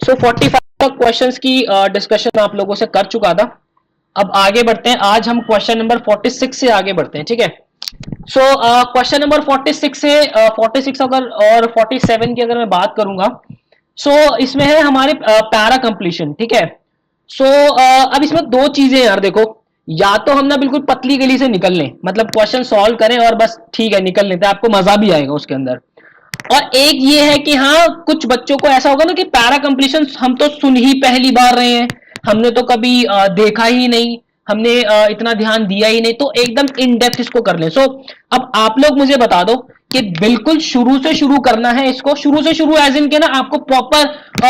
सो 45 questions की discussion आप लोगों से कर चुका था। अब आगे बढ़ते हैं, आज हम क्वेश्चन नंबर 46 से आगे बढ़ते हैं, ठीक है। सो क्वेश्चन नंबर 46 से 46 अगर और 47 की अगर मैं बात करूंगा, इसमें है हमारे पैरा कंप्लीशन, ठीक है। अब इसमें दो चीजें यार देखो, या तो हम ना बिल्कुल पतली गली से निकल लें, मतलब क्वेश्चन सॉल्व करें और बस ठीक है निकल लेते हैं, आपको मजा भी आएगा उसके अंदर। और एक ये है कि हाँ, कुछ बच्चों को ऐसा होगा ना कि पैरा कंप्लीशन हम तो सुन ही पहली बार रहे हैं, हमने तो कभी देखा ही नहीं, हमने इतना ध्यान दिया ही नहीं, तो एकदम इन डेप्थ इसको कर लें। अब आप लोग मुझे बता दो कि बिल्कुल शुरू से शुरू करना है इसको, शुरू से शुरू एज इन के ना आपको प्रॉपर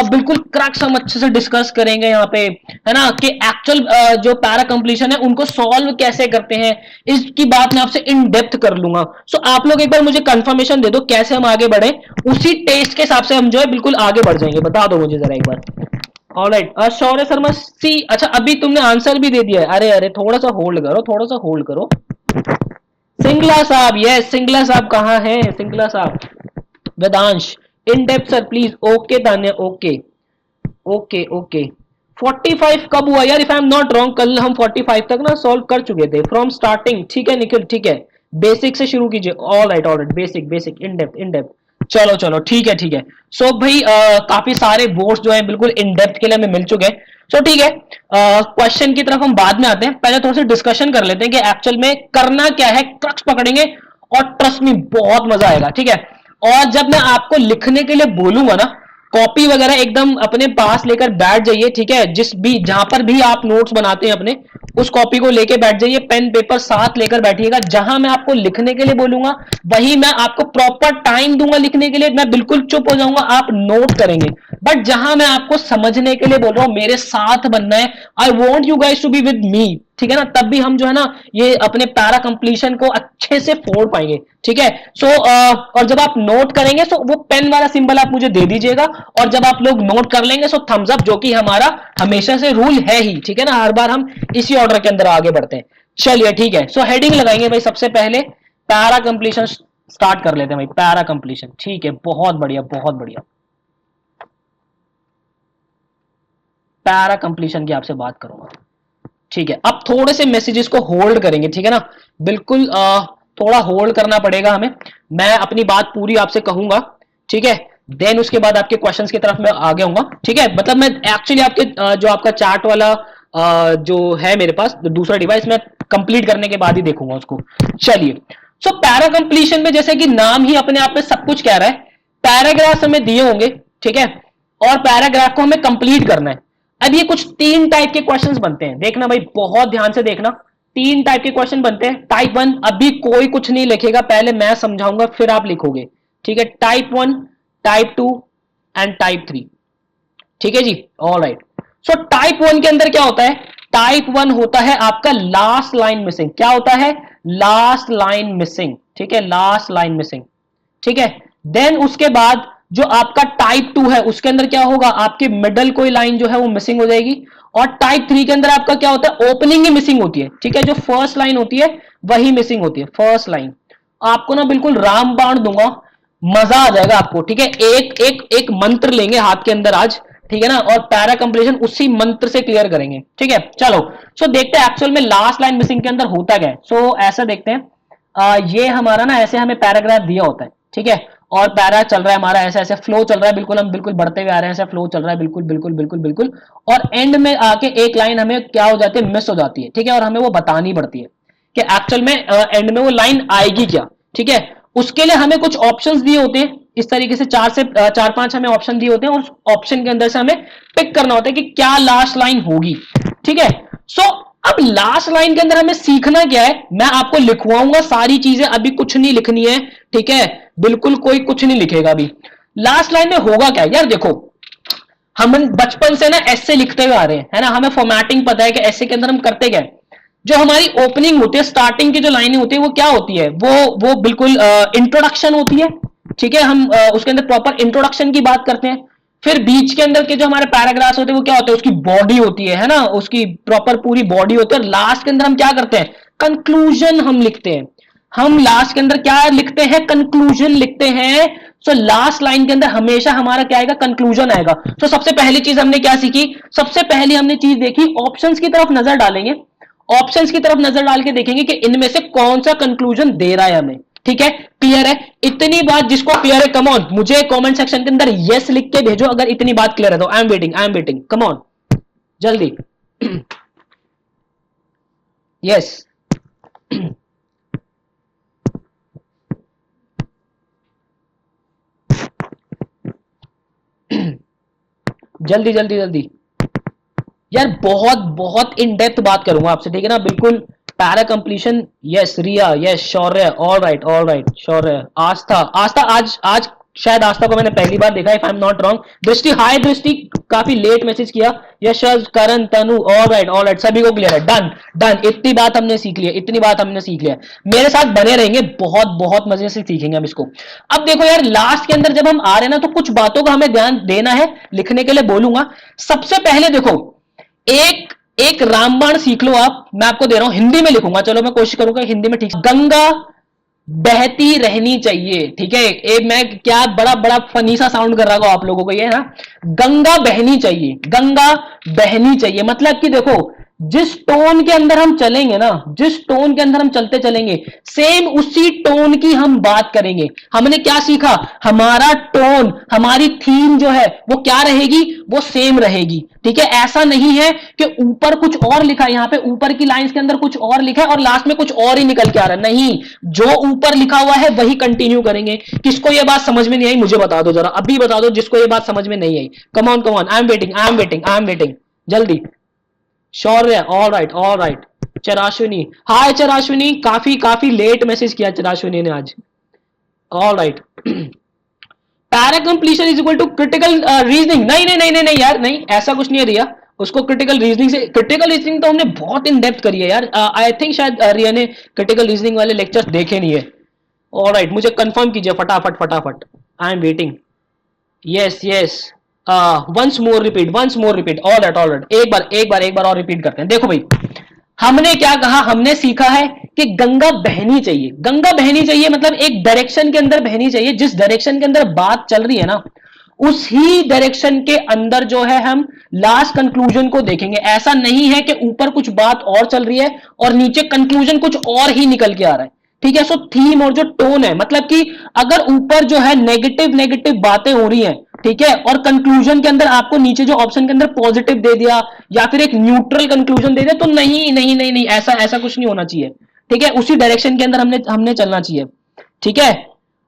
बिल्कुल क्रैक्स हम अच्छे से डिस्कस करेंगे यहाँ पे, है ना, कि एक्चुअल जो पैरा कंप्लीशन है उनको सॉल्व कैसे करते हैं, इसकी बात मैं आपसे इन डेप्थ कर लूंगा। आप लोग एक बार मुझे कंफर्मेशन दे दो कैसे हम आगे बढ़े, उसी टेस्ट के हिसाब से हम जो है बिल्कुल आगे बढ़ जाएंगे, बता दो मुझे जरा एक बार। ऑलराइट, शौर्य शर्मा सी, अच्छा अभी तुमने आंसर भी दे दिया है, अरे अरे थोड़ा सा होल्ड करो, थोड़ा सा होल्ड करो। सिंगला साहब, यस सिंगला साहब कहाँ हैं, सिंगला साहब। Vedansh, in depth sir please, okay Tanya, okay okay okay. 45 कब हुआ यार, if I am not wrong कल हम 45 तक ना सॉल्व कर चुके थे फ्रॉम स्टार्टिंग, ठीक है निखिल, ठीक है। बेसिक से शुरू कीजिए, all right, basic basic, in depth in depth. चलो चलो ठीक है ठीक है। भाई काफी सारे बोर्ड्स जो है बिल्कुल इन डेप्थ के लिए हमें मिल चुके हैं। ठीक है, क्वेश्चन की तरफ हम बाद में आते हैं, पहले थोड़ा सा डिस्कशन कर लेते हैं कि एक्चुअल में करना क्या है, क्रक्स पकड़ेंगे और ट्रस्ट में बहुत मजा आएगा, ठीक है। और जब मैं आपको लिखने के लिए बोलूंगा ना, कॉपी वगैरह एकदम अपने पास लेकर बैठ जाइए, ठीक है। जिस भी जहां पर भी आप नोट्स बनाते हैं अपने, उस कॉपी को लेके बैठ जाइए, पेन पेपर साथ लेकर बैठिएगा। जहां मैं आपको लिखने के लिए बोलूंगा वही मैं आपको प्रॉपर टाइम दूंगा लिखने के लिए, मैं बिल्कुल चुप हो जाऊंगा, आप नोट करेंगे। बट जहां मैं आपको समझने के लिए बोल रहा हूं, मेरे साथ बनना है, I want you guys to be with me, ठीक है ना, तब भी हम जो है ना ये अपने पैरा कंप्लीशन को अच्छे से फोड़ पाएंगे, ठीक है। और जब आप नोट करेंगे वो पेन वाला सिंबल आप मुझे दे दीजिएगा, और जब आप लोग नोट कर लेंगे थम्स अप, जो कि हमारा हमेशा से रूल है ही, ठीक है ना, हर बार हम इसी ऑर्डर के अंदर आगे बढ़ते हैं। चलिए ठीक है, हेडिंग लगाएंगे भाई, सबसे पहले पैरा कंप्लीशन स्टार्ट कर लेते हैं भाई, पैरा कंप्लीशन, ठीक है, बहुत बढ़िया बहुत बढ़िया। पैरा कंप्लीशन की आपसे बात करूंगा, ठीक है। अब थोड़े से मैसेजेस को होल्ड करेंगे, ठीक है ना, बिल्कुल थोड़ा होल्ड करना पड़ेगा हमें, मैं अपनी बात पूरी आपसे कहूंगा, ठीक है। देन उसके बाद आपके क्वेश्चंस की तरफ मैं आगे आऊंगा, ठीक है। मतलब मैं एक्चुअली आपके जो आपका चार्ट वाला जो है मेरे पास दूसरा डिवाइस, मैं कंप्लीट करने के बाद ही देखूंगा उसको। चलिए, पैरा कंप्लीशन में जैसे कि नाम ही अपने आप में सब कुछ कह रहा है, पैराग्राफ हमें दिए होंगे, ठीक है, और पैराग्राफ को हमें कंप्लीट करना है। अब ये कुछ तीन टाइप के क्वेश्चंस बनते हैं, देखना भाई बहुत ध्यान से देखना, तीन टाइप के क्वेश्चन बनते हैं। टाइप वन, अभी कोई कुछ नहीं लिखेगा, पहले मैं समझाऊंगा फिर आप लिखोगे, ठीक है। Type one, type two and type three, ठीक है जी, ऑल राइट। टाइप वन के अंदर क्या होता है, टाइप वन होता है आपका लास्ट लाइन मिसिंग, क्या होता है, लास्ट लाइन मिसिंग, ठीक है, लास्ट लाइन मिसिंग, ठीक है। देन उसके बाद जो आपका टाइप टू है उसके अंदर क्या होगा, आपकी मिडल कोई लाइन जो है वो मिसिंग हो जाएगी। और टाइप थ्री के अंदर आपका क्या होता है, ओपनिंग ही मिसिंग होती है, ठीक है, जो फर्स्ट लाइन होती है वही मिसिंग होती है, फर्स्ट लाइन। आपको ना बिल्कुल रामबाण दूंगा, मजा आ जाएगा आपको, ठीक है। एक एक एक मंत्र लेंगे हाथ के अंदर आज, ठीक है ना, और पैरा कंप्लीशन उसी मंत्र से क्लियर करेंगे, ठीक है। चलो, देखते हैं एक्चुअल में लास्ट लाइन मिसिंग के अंदर होता क्या है। ऐसा देखते हैं, ये हमारा ना ऐसे हमें पैराग्राफ दिया होता है, ठीक है, और पैरा चल रहा है हमारा, ऐसे ऐसे फ्लो चल रहा है, बिल्कुल हम बिल्कुल बढ़ते हुए आ रहे हैं, ऐसे फ्लो चल रहा है, बिल्कुल बिल्कुल बिल्कुल बिल्कुल। और एंड में आके एक लाइन हमें क्या हो जाती है, मिस हो जाती है, ठीक है, और हमें वो बतानी पड़ती है कि एक्चुअल में एंड में वो लाइन आएगी क्या, ठीक है। उसके लिए हमें कुछ ऑप्शंस दिए होते हैं, इस तरीके से चार पांच हमें ऑप्शन दिए होते हैं, और उस ऑप्शन के अंदर से हमें पिक करना होता है कि क्या लास्ट लाइन होगी, ठीक है। अब लास्ट लाइन के अंदर हमें सीखना क्या है, मैं आपको लिखवाऊंगा सारी चीजें, अभी कुछ नहीं लिखनी है, ठीक है, बिल्कुल कोई कुछ नहीं लिखेगा अभी। लास्ट लाइन में होगा क्या यार, देखो हम बचपन से ना ऐसे लिखते हुए आ रहे हैं, है ना, हमें फॉर्मेटिंग पता है कि ऐसे के अंदर हम करते क्या है। जो हमारी ओपनिंग होती है, स्टार्टिंग की जो लाइनें होती है वो क्या होती है, वो बिल्कुल इंट्रोडक्शन होती है, ठीक है, हम उसके अंदर प्रॉपर इंट्रोडक्शन की बात करते हैं। फिर बीच के अंदर के जो हमारे पैराग्राफ्स होते हैं वो क्या होते हैं, उसकी बॉडी होती है ना, उसकी प्रॉपर पूरी बॉडी होती है। और लास्ट के अंदर हम क्या करते हैं, कंक्लूजन हम लिखते हैं। हम लास्ट के अंदर क्या लिखते हैं, कंक्लूजन लिखते हैं। सो लास्ट लाइन के अंदर हमेशा हमारा क्या आएगा, कंक्लूजन आएगा। सो सबसे पहली चीज हमने क्या सीखी, सबसे पहली हमने चीज देखी, ऑप्शंस की तरफ नजर डालेंगे, ऑप्शंस की तरफ नजर डाल के देखेंगे कि इनमें से कौन सा कंक्लूजन दे रहा है हमें। ठीक है, क्लियर है? इतनी बात जिसको क्लियर है, कम ऑन, मुझे कमेंट सेक्शन के अंदर यस लिख के भेजो अगर इतनी बात क्लियर है तो। आई am waiting, I am waiting, come on, जल्दी। यस जल्दी जल्दी जल्दी यार, बहुत बहुत इन डेप्थ बात करूंगा आपसे, ठीक है ना, बिल्कुल। पैरा कंप्लीशन, यस रिया, यस शौर्य, ऑल राइट शौर्य, आस्था, आस्था आज आज शायद आस्था को मैंने पहली बार देखा, if I am not wrong. दृष्टि, हाय दृष्टि, काफी लेट मैसेज किया। यशज, करण, तनु, ऑल राइट, सभी को क्लियर है, डन डन। इतनी बात हमने सीख लिया, इतनी बात हमने सीख लिया। मेरे साथ बने रहेंगे, बहुत बहुत मजे से सीखेंगे हम इसको। अब देखो यार, लास्ट के अंदर जब हम आ रहे हैं ना, तो कुछ बातों का हमें ध्यान देना है, लिखने के लिए बोलूंगा। सबसे पहले देखो, एक एक रामबाण सीख लो आप, मैं आपको दे रहा हूं, हिंदी में लिखूंगा, चलो मैं कोशिश करूंगा हिंदी में, ठीक। गंगा बहती रहनी चाहिए, ठीक है। मैं क्या बड़ा बड़ा फनी सा साउंड कर रहा हूं आप लोगों को, ये ना, गंगा बहनी चाहिए, गंगा बहनी चाहिए, मतलब कि देखो, जिस टोन के अंदर हम चलेंगे ना, जिस टोन के अंदर हम चलते चलेंगे, सेम उसी टोन की हम बात करेंगे। हमने क्या सीखा, हमारा टोन, हमारी थीम जो है वो क्या रहेगी, वो सेम रहेगी, ठीक है। ऐसा नहीं है कि ऊपर कुछ और लिखा है, यहां पे ऊपर की लाइंस के अंदर कुछ और लिखा है और लास्ट में कुछ और ही निकल के आ रहा है, नहीं, जो ऊपर लिखा हुआ है वही कंटिन्यू करेंगे। किसको ये बात समझ में नहीं आई मुझे बता दो जरा, अभी बता दो जिसको ये बात समझ में नहीं आई। Come on, I am waiting, I am waiting, I am waiting, जल्दी। Shaurya, all right. चराशुनी, हाय चराशुनी, काफी काफी लेट मैसेज किया चराशुनी ने आज। All right. Para completion is equal to critical reasoning, नहीं नहीं नहीं नहीं नहीं यार, नहीं, ऐसा कुछ नहीं है रिया। उसको क्रिटिकल रीजनिंग से, क्रिटिकल रीजनिंग तो हमने बहुत इन डेप्थ करी है यार। आई थिंक शायद रिया ने क्रिटिकल रीजनिंग वाले लेक्चर्स देखे नहीं है। ऑलराइट, मुझे कंफर्म कीजिए फटाफट फटाफट, I am waiting. Yes yes, once more repeat, once more repeat, all right, एक बार और रिपीट करते हैं। देखो भाई, हमने क्या कहा, हमने सीखा है कि गंगा बहनी चाहिए, गंगा बहनी चाहिए मतलब एक डायरेक्शन के अंदर बहनी चाहिए, जिस डायरेक्शन के अंदर बात चल रही है ना, उसी डायरेक्शन के अंदर जो है हम लास्ट कंक्लूजन को देखेंगे। ऐसा नहीं है कि ऊपर कुछ बात और चल रही है और नीचे कंक्लूजन कुछ और ही निकल के आ रहा है, ठीक है। सो थीम और जो टोन है, मतलब कि अगर ऊपर जो है नेगेटिव नेगेटिव बातें हो रही हैं, ठीक है, और कंक्लूजन के अंदर आपको नीचे जो ऑप्शन के अंदर पॉजिटिव दे दिया या फिर एक न्यूट्रल कंक्लूजन दे दिया, तो नहीं नहीं नहीं नहीं, ऐसा ऐसा कुछ नहीं होना चाहिए, ठीक है। उसी डायरेक्शन के अंदर हमने हमने चलना चाहिए, ठीक है।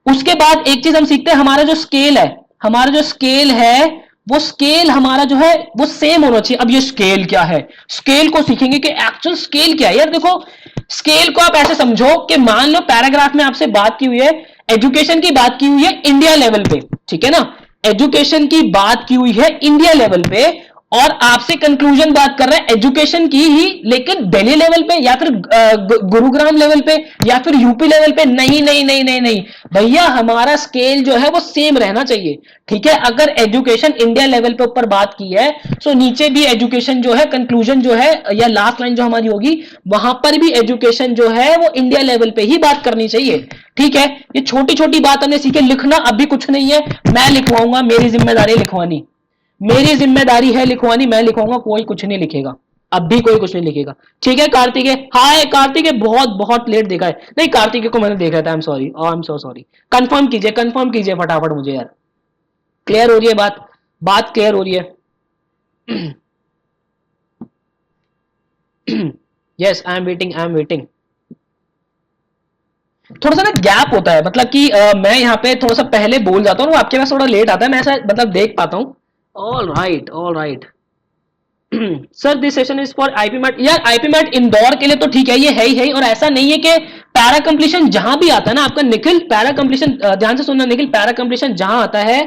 उसके बाद एक चीज हम सीखते हैं, हमारा जो स्केल है, हमारा जो स्केल है, वो स्केल हमारा जो है वो सेम होना चाहिए। अब ये स्केल क्या है, स्केल को सीखेंगे कि एक्चुअल स्केल क्या है। यार देखो, स्केल को आप ऐसे समझो कि मान लो पैराग्राफ में आपसे बात की हुई है, एजुकेशन की बात की हुई है इंडिया लेवल पे, ठीक है ना, एजुकेशन की बात की हुई है इंडिया लेवल पे, और आपसे कंक्लूजन बात कर रहे हैं एजुकेशन की ही, लेकिन दिल्ली लेवल पे या फिर गुरुग्राम लेवल पे या फिर यूपी लेवल पे, नहीं नहीं नहीं नहीं नहीं भैया, हमारा स्केल जो है वो सेम रहना चाहिए, ठीक है। अगर एजुकेशन इंडिया लेवल पे ऊपर बात की है, तो नीचे भी एजुकेशन जो है, कंक्लूजन जो है या लास्ट लाइन जो हमारी होगी, वहां पर भी एजुकेशन जो है वो इंडिया लेवल पे ही बात करनी चाहिए, ठीक है। ये छोटी छोटी बात हमने सीखे, लिखना अभी कुछ नहीं है, मैं लिखवाऊंगा, मेरी जिम्मेदारी लिखवानी, मेरी जिम्मेदारी है लिखवानी, मैं लिखवाऊंगा, कोई कुछ नहीं लिखेगा, अब भी कोई कुछ नहीं लिखेगा, ठीक है। कार्तिक, हाय कार्तिक, बहुत बहुत लेट देखा है, नहीं कार्तिक को मैंने देखा था, I am sorry, I am so sorry. Confirm कीजिए फटाफट मुझे यार, क्लियर हो रही है बात, बात क्लियर हो रही है। Yes, I am waiting, I am waiting. थोड़ा सा ना गैप होता है, मतलब कि मैं यहाँ पे थोड़ा सा पहले बोल जाता हूँ, आपके पास थोड़ा लेट आता है, मैं ऐसा मतलब देख पाता हूँ। All right, all right. Sir this session is for IPMAT, यार आईपी मैट इंदौर के लिए तो ठीक है, ये है ही, और ऐसा नहीं है कि पैरा कंप्लीशन जहां भी आता है ना आपका निखिल, पैरा कंप्लीशन ध्यान से सुनना निखिल, पैरा कंप्लीशन जहां आता है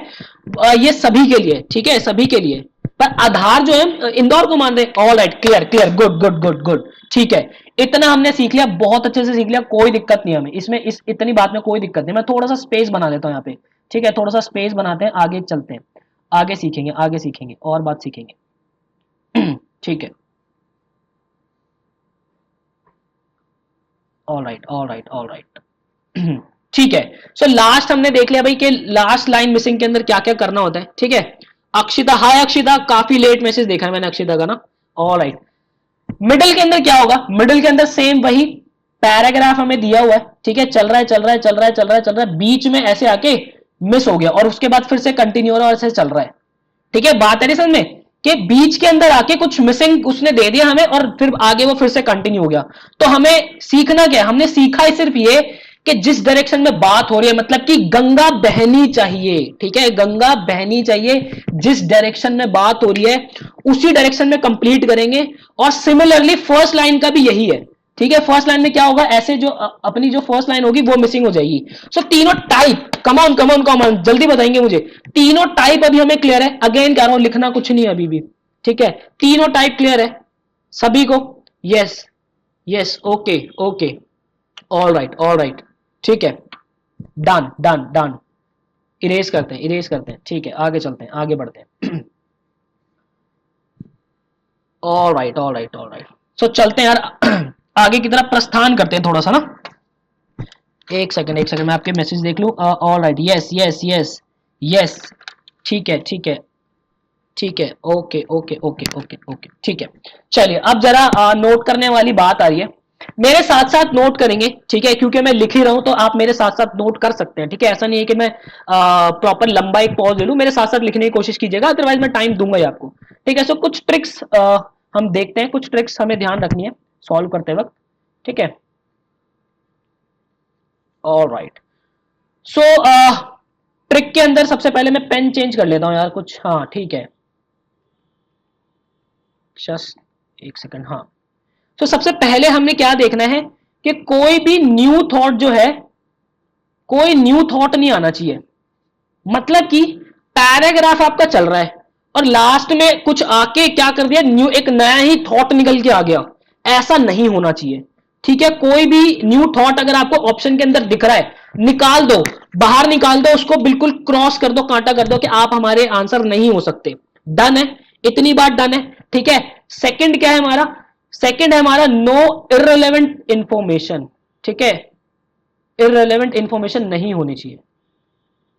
ये सभी के लिए, ठीक है, सभी के लिए, पर आधार जो है इंदौर को मान रहे। All right, clear clear, good good good good, ठीक है। इतना हमने सीख लिया, बहुत अच्छे से सीख लिया, कोई दिक्कत नहीं हमें इसमें, इस इतनी बात में कोई दिक्कत नहीं। मैं थोड़ा सा स्पेस बना लेता हूँ यहाँ पे, ठीक है, थोड़ा सा स्पेस बनाते हैं, आगे चलते हैं, आगे सीखेंगे, आगे सीखेंगे और बात सीखेंगे। ठीक है, all right, all right, all right. ठीक है। सो लास्ट हमने देख लिया भाई कि लास्ट लाइन मिसिंग के अंदर क्या क्या करना होता है, ठीक है। अक्षिता, हाय अक्षिता, काफी लेट मैसेज देखा है मैंने अक्षिता का ना। ऑलराइट, मिडिल के अंदर क्या होगा, मिडिल के अंदर सेम वही पैराग्राफ हमें दिया हुआ है, ठीक है, चल रहा है चल रहा है चल रहा है चल रहा है चल रहा है, बीच में ऐसे आके मिस हो गया और उसके बाद फिर से कंटिन्यू हो रहा है और ऐसे चल रहा है, ठीक है। बात है समझ में कि बीच के अंदर आके कुछ मिसिंग उसने दे दिया हमें और फिर आगे वो फिर से कंटिन्यू हो गया। तो हमें सीखना क्या है, हमने सीखा है सिर्फ ये कि जिस डायरेक्शन में बात हो रही है, मतलब कि गंगा बहनी चाहिए, ठीक है, गंगा बहनी चाहिए, जिस डायरेक्शन में बात हो रही है उसी डायरेक्शन में कंप्लीट करेंगे। और सिमिलरली फर्स्ट लाइन का भी यही है, ठीक है। फर्स्ट लाइन में क्या होगा, ऐसे जो अपनी जो फर्स्ट लाइन होगी वो मिसिंग हो जाएगी। सो तीनों टाइप, कमॉन कमॉन कमॉन, जल्दी बताएंगे मुझे, तीनों टाइप अभी हमें क्लियर है। अगेन कह रहा हूं, लिखना कुछ नहीं है अभी भी, ठीक है। तीनों टाइप क्लियर है सभी को, yes yes, okay okay, all right, ठीक है, डन डन डन, इरेज करते हैं इरेज करते हैं, ठीक है, आगे चलते हैं आगे बढ़ते हैं। All right all right all right, so चलते हैं यार आगे की तरफ प्रस्थान करते हैं थोड़ा सा ना। एक सेकंड मैं आपके मैसेज देख लूं। All right, yes yes yes yes, ठीक है ठीक है ठीक है, okay okay okay okay okay, ठीक है। चलिए अब जरा नोट करने वाली बात आ रही है, मेरे साथ साथ नोट करेंगे, ठीक है, क्योंकि मैं लिख ही रहा हूं तो आप मेरे साथ साथ नोट कर सकते हैं, ठीक है। ऐसा नहीं है कि मैं प्रॉपर लंबा एक पॉज ले लूं, मेरे साथ साथ लिखने की कोशिश कीजिएगा, अदरवाइज मैं टाइम दूंगा ही आपको, ठीक है। सो कुछ ट्रिक्स हम देखते हैं, कुछ ट्रिक्स हमें ध्यान रखनी है सॉल्व करते वक्त, ठीक है। ऑल राइट, सो ट्रिक के अंदर सबसे पहले मैं पेन चेंज कर लेता हूं यार कुछ, हाँ ठीक है, जस्ट एक सेकंड, हाँ। तो सबसे पहले हमने क्या देखना है कि कोई भी न्यू थॉट जो है, कोई न्यू थॉट नहीं आना चाहिए। मतलब कि पैराग्राफ आपका चल रहा है और लास्ट में कुछ आके क्या कर दिया, न्यू एक नया ही थॉट निकल के आ गया, ऐसा नहीं होना चाहिए, ठीक है। कोई भी न्यू थॉट अगर आपको ऑप्शन के अंदर दिख रहा है, निकाल दो, बाहर निकाल दो उसको, बिल्कुल क्रॉस कर दो, कांटा कर दो कि आप हमारे आंसर नहीं हो सकते। डन है, इतनी बात डन है, ठीक है। सेकंड क्या है हमारा, सेकंड है हमारा नो इररिलेवेंट इंफॉर्मेशन, ठीक है, इररिलेवेंट इंफॉर्मेशन नहीं होनी चाहिए,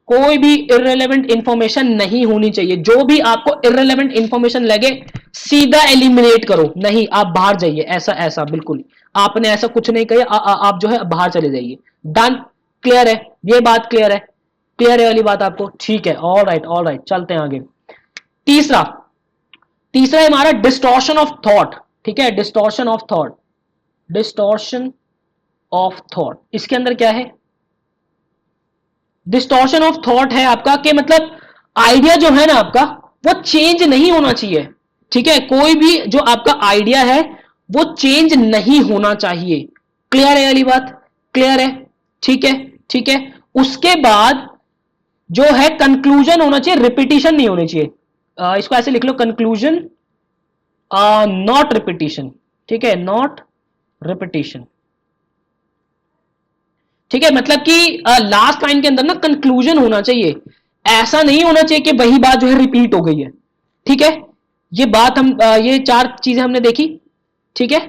कोई भी इररिलेवेंट इंफॉर्मेशन नहीं होनी चाहिए। जो भी आपको इररिलेवेंट इंफॉर्मेशन लगे सीधा एलिमिनेट करो, नहीं आप बाहर जाइए, ऐसा ऐसा बिल्कुल आपने ऐसा कुछ नहीं किया, आप जो है बाहर चले जाइए। डन, क्लियर है, ये बात क्लियर है, क्लियर है वाली बात आपको, ठीक है। ऑल राइट, चलते हैं आगे। तीसरा, तीसरा है हमारा डिस्टॉर्शन ऑफ थॉट, ठीक है, distortion of thought, distortion of thought, इसके अंदर क्या है, डिस्टॉर्शन ऑफ थॉट है आपका कि मतलब आइडिया जो है ना आपका वो चेंज नहीं होना चाहिए, ठीक है। कोई भी जो आपका आइडिया है वो चेंज नहीं होना चाहिए, क्लियर है वाली बात, क्लियर है, ठीक है ठीक है। उसके बाद जो है कंक्लूजन होना चाहिए, रिपीटिशन नहीं होनी चाहिए। इसको ऐसे लिख लो, कंक्लूजन नॉट रिपीटिशन, ठीक है, नॉट रिपीटिशन, ठीक है। मतलब कि लास्ट लाइन के अंदर ना कंक्लूजन होना चाहिए, ऐसा नहीं होना चाहिए कि वही बात जो है रिपीट हो गई है, ठीक है। ये बात हम ये चार चीजें हमने देखी, ठीक है।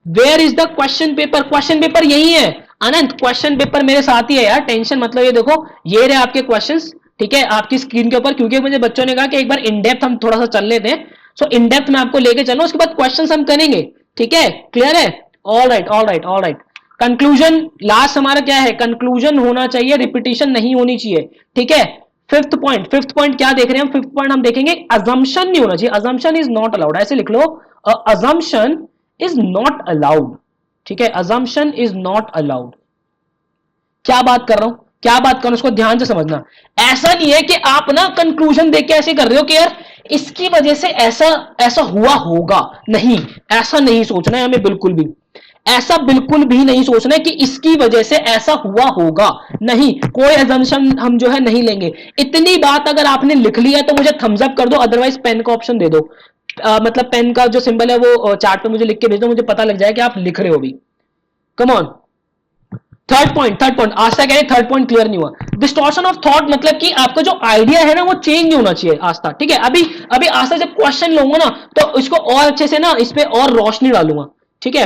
Where is the question paper, question paper यही है अनंत, क्वेश्चन पेपर मेरे साथ ही है यार, टेंशन मतलब, ये देखो ये रहे आपके क्वेश्चंस, ठीक है, आपकी स्क्रीन के ऊपर, क्योंकि मुझे बच्चों ने कहा कि एक बार इन डेप्थ हम थोड़ा सा चल लेते हैं, सो इन डेप्थ में आपको लेके चलो, उसके बाद क्वेश्चंस हम करेंगे, ठीक है, क्लियर है। All right all right all right, conclusion last हमारा क्या है, कंक्लूजन होना चाहिए, रिपीटिशन नहीं होनी चाहिए, ठीक है। फिफ्थ पॉइंट, फिफ्थ पॉइंट क्या देख रहे हैं हम, फिफ्थ पॉइंट हम देखेंगे अजम्पशन नहीं होना चाहिए, अजम्पशन इज नॉट अलाउड, ऐसे लिख लो, अजम्पशन इज नॉट अलाउड, ठीक है, अजम्पशन इज नॉट अलाउड। क्या बात कर रहा हूं, क्या बात कर रहा हूं, उसको ध्यान से समझना। ऐसा नहीं है कि आप ना कंक्लूजन देख के ऐसे कर रहे हो कि यार इसकी वजह से ऐसा ऐसा हुआ होगा, नहीं, ऐसा नहीं सोचना है हमें, बिल्कुल भी ऐसा बिल्कुल भी नहीं सोचना है कि इसकी वजह से ऐसा हुआ होगा, नहीं, कोई अजम्पशन हम जो है नहीं लेंगे। इतनी बात अगर आपने लिख लिया तो मुझे थम्स अप कर दो, अदरवाइज पेन का ऑप्शन दे दो, मतलब पेन का जो सिंबल है वो चार्ट पे मुझे लिख के भेज दो, मुझे पता लग जाए कि आप लिख रहे हो भी। Come on, third point, third point आज तक थर्ड पॉइंट क्लियर नहीं हुआ। डिस्टॉर्शन ऑफ थॉट मतलब कि आपका जो आइडिया है ना वो चेंज नहीं होना चाहिए आज तक, ठीक है। अभी आज तक जब क्वेश्चन लूंगा ना तो इसको और अच्छे से ना इस पे और रोशनी डालूंगा, ठीक है।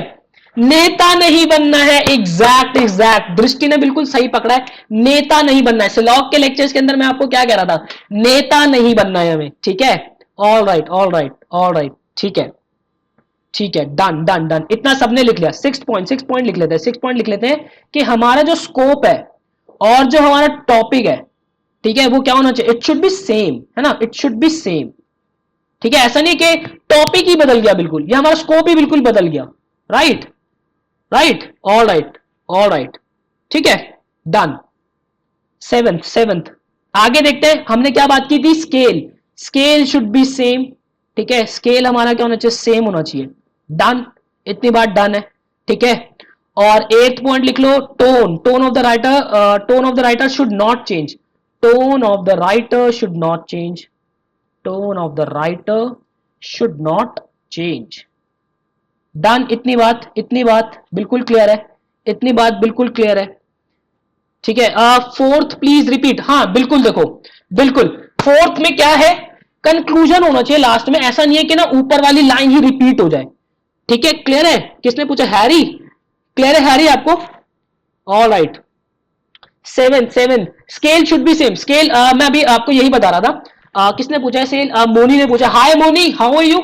नेता नहीं बनना है। एग्जैक्ट एग्जैक्ट, दृष्टि ने बिल्कुल सही पकड़ा है, नेता नहीं बनना है। सिलॉग के लेक्चर्स के अंदर मैं आपको क्या कह रहा था, नेता नहीं बनना है हमें, ठीक है। All right all right all right, ठीक है ठीक है, डन डन डन, इतना सबने लिख लिया। सिक्स पॉइंट लिख लेते हैं, 6 पॉइंट लिख लेते हैं कि हमारा जो स्कोप है और जो हमारा टॉपिक है, ठीक है, वो क्या होना चाहिए, इट शुड बी सेम, है ना, इट शुड बी सेम, ठीक है। ऐसा नहीं कि टॉपिक ही बदल गया बिल्कुल, या हमारा स्कोप ही बिल्कुल बदल गया। Right right, all right all right, ठीक है, डन। सेवंथ, आगे देखते हैं, हमने क्या बात की थी, scale, scale should be same, ठीक है, स्केल हमारा क्या होना चाहिए, सेम होना चाहिए। डन, इतनी बात डन है, ठीक है। और 8th पॉइंट लिख लो, tone, tone of the writer, tone of the writer should not change, tone of the writer should not change, tone of the writer should not change. Done, इतनी बात बिल्कुल क्लियर है, इतनी बात बिल्कुल क्लियर है, ठीक है। फोर्थ प्लीज रिपीट, हाँ बिल्कुल, देखो बिल्कुल, फोर्थ में क्या है, कंक्लूजन होना चाहिए लास्ट में, ऐसा नहीं है कि ना ऊपर वाली लाइन ही रिपीट हो जाए, ठीक है। क्लियर है, किसने पूछा, हैरी, क्लियर है हैरी आपको, all right. Seven, scale should be same, scale मैं अभी आपको यही बता रहा था, किसने पूछा है, सेल मोनी ने पूछा, hi Moni, how are you.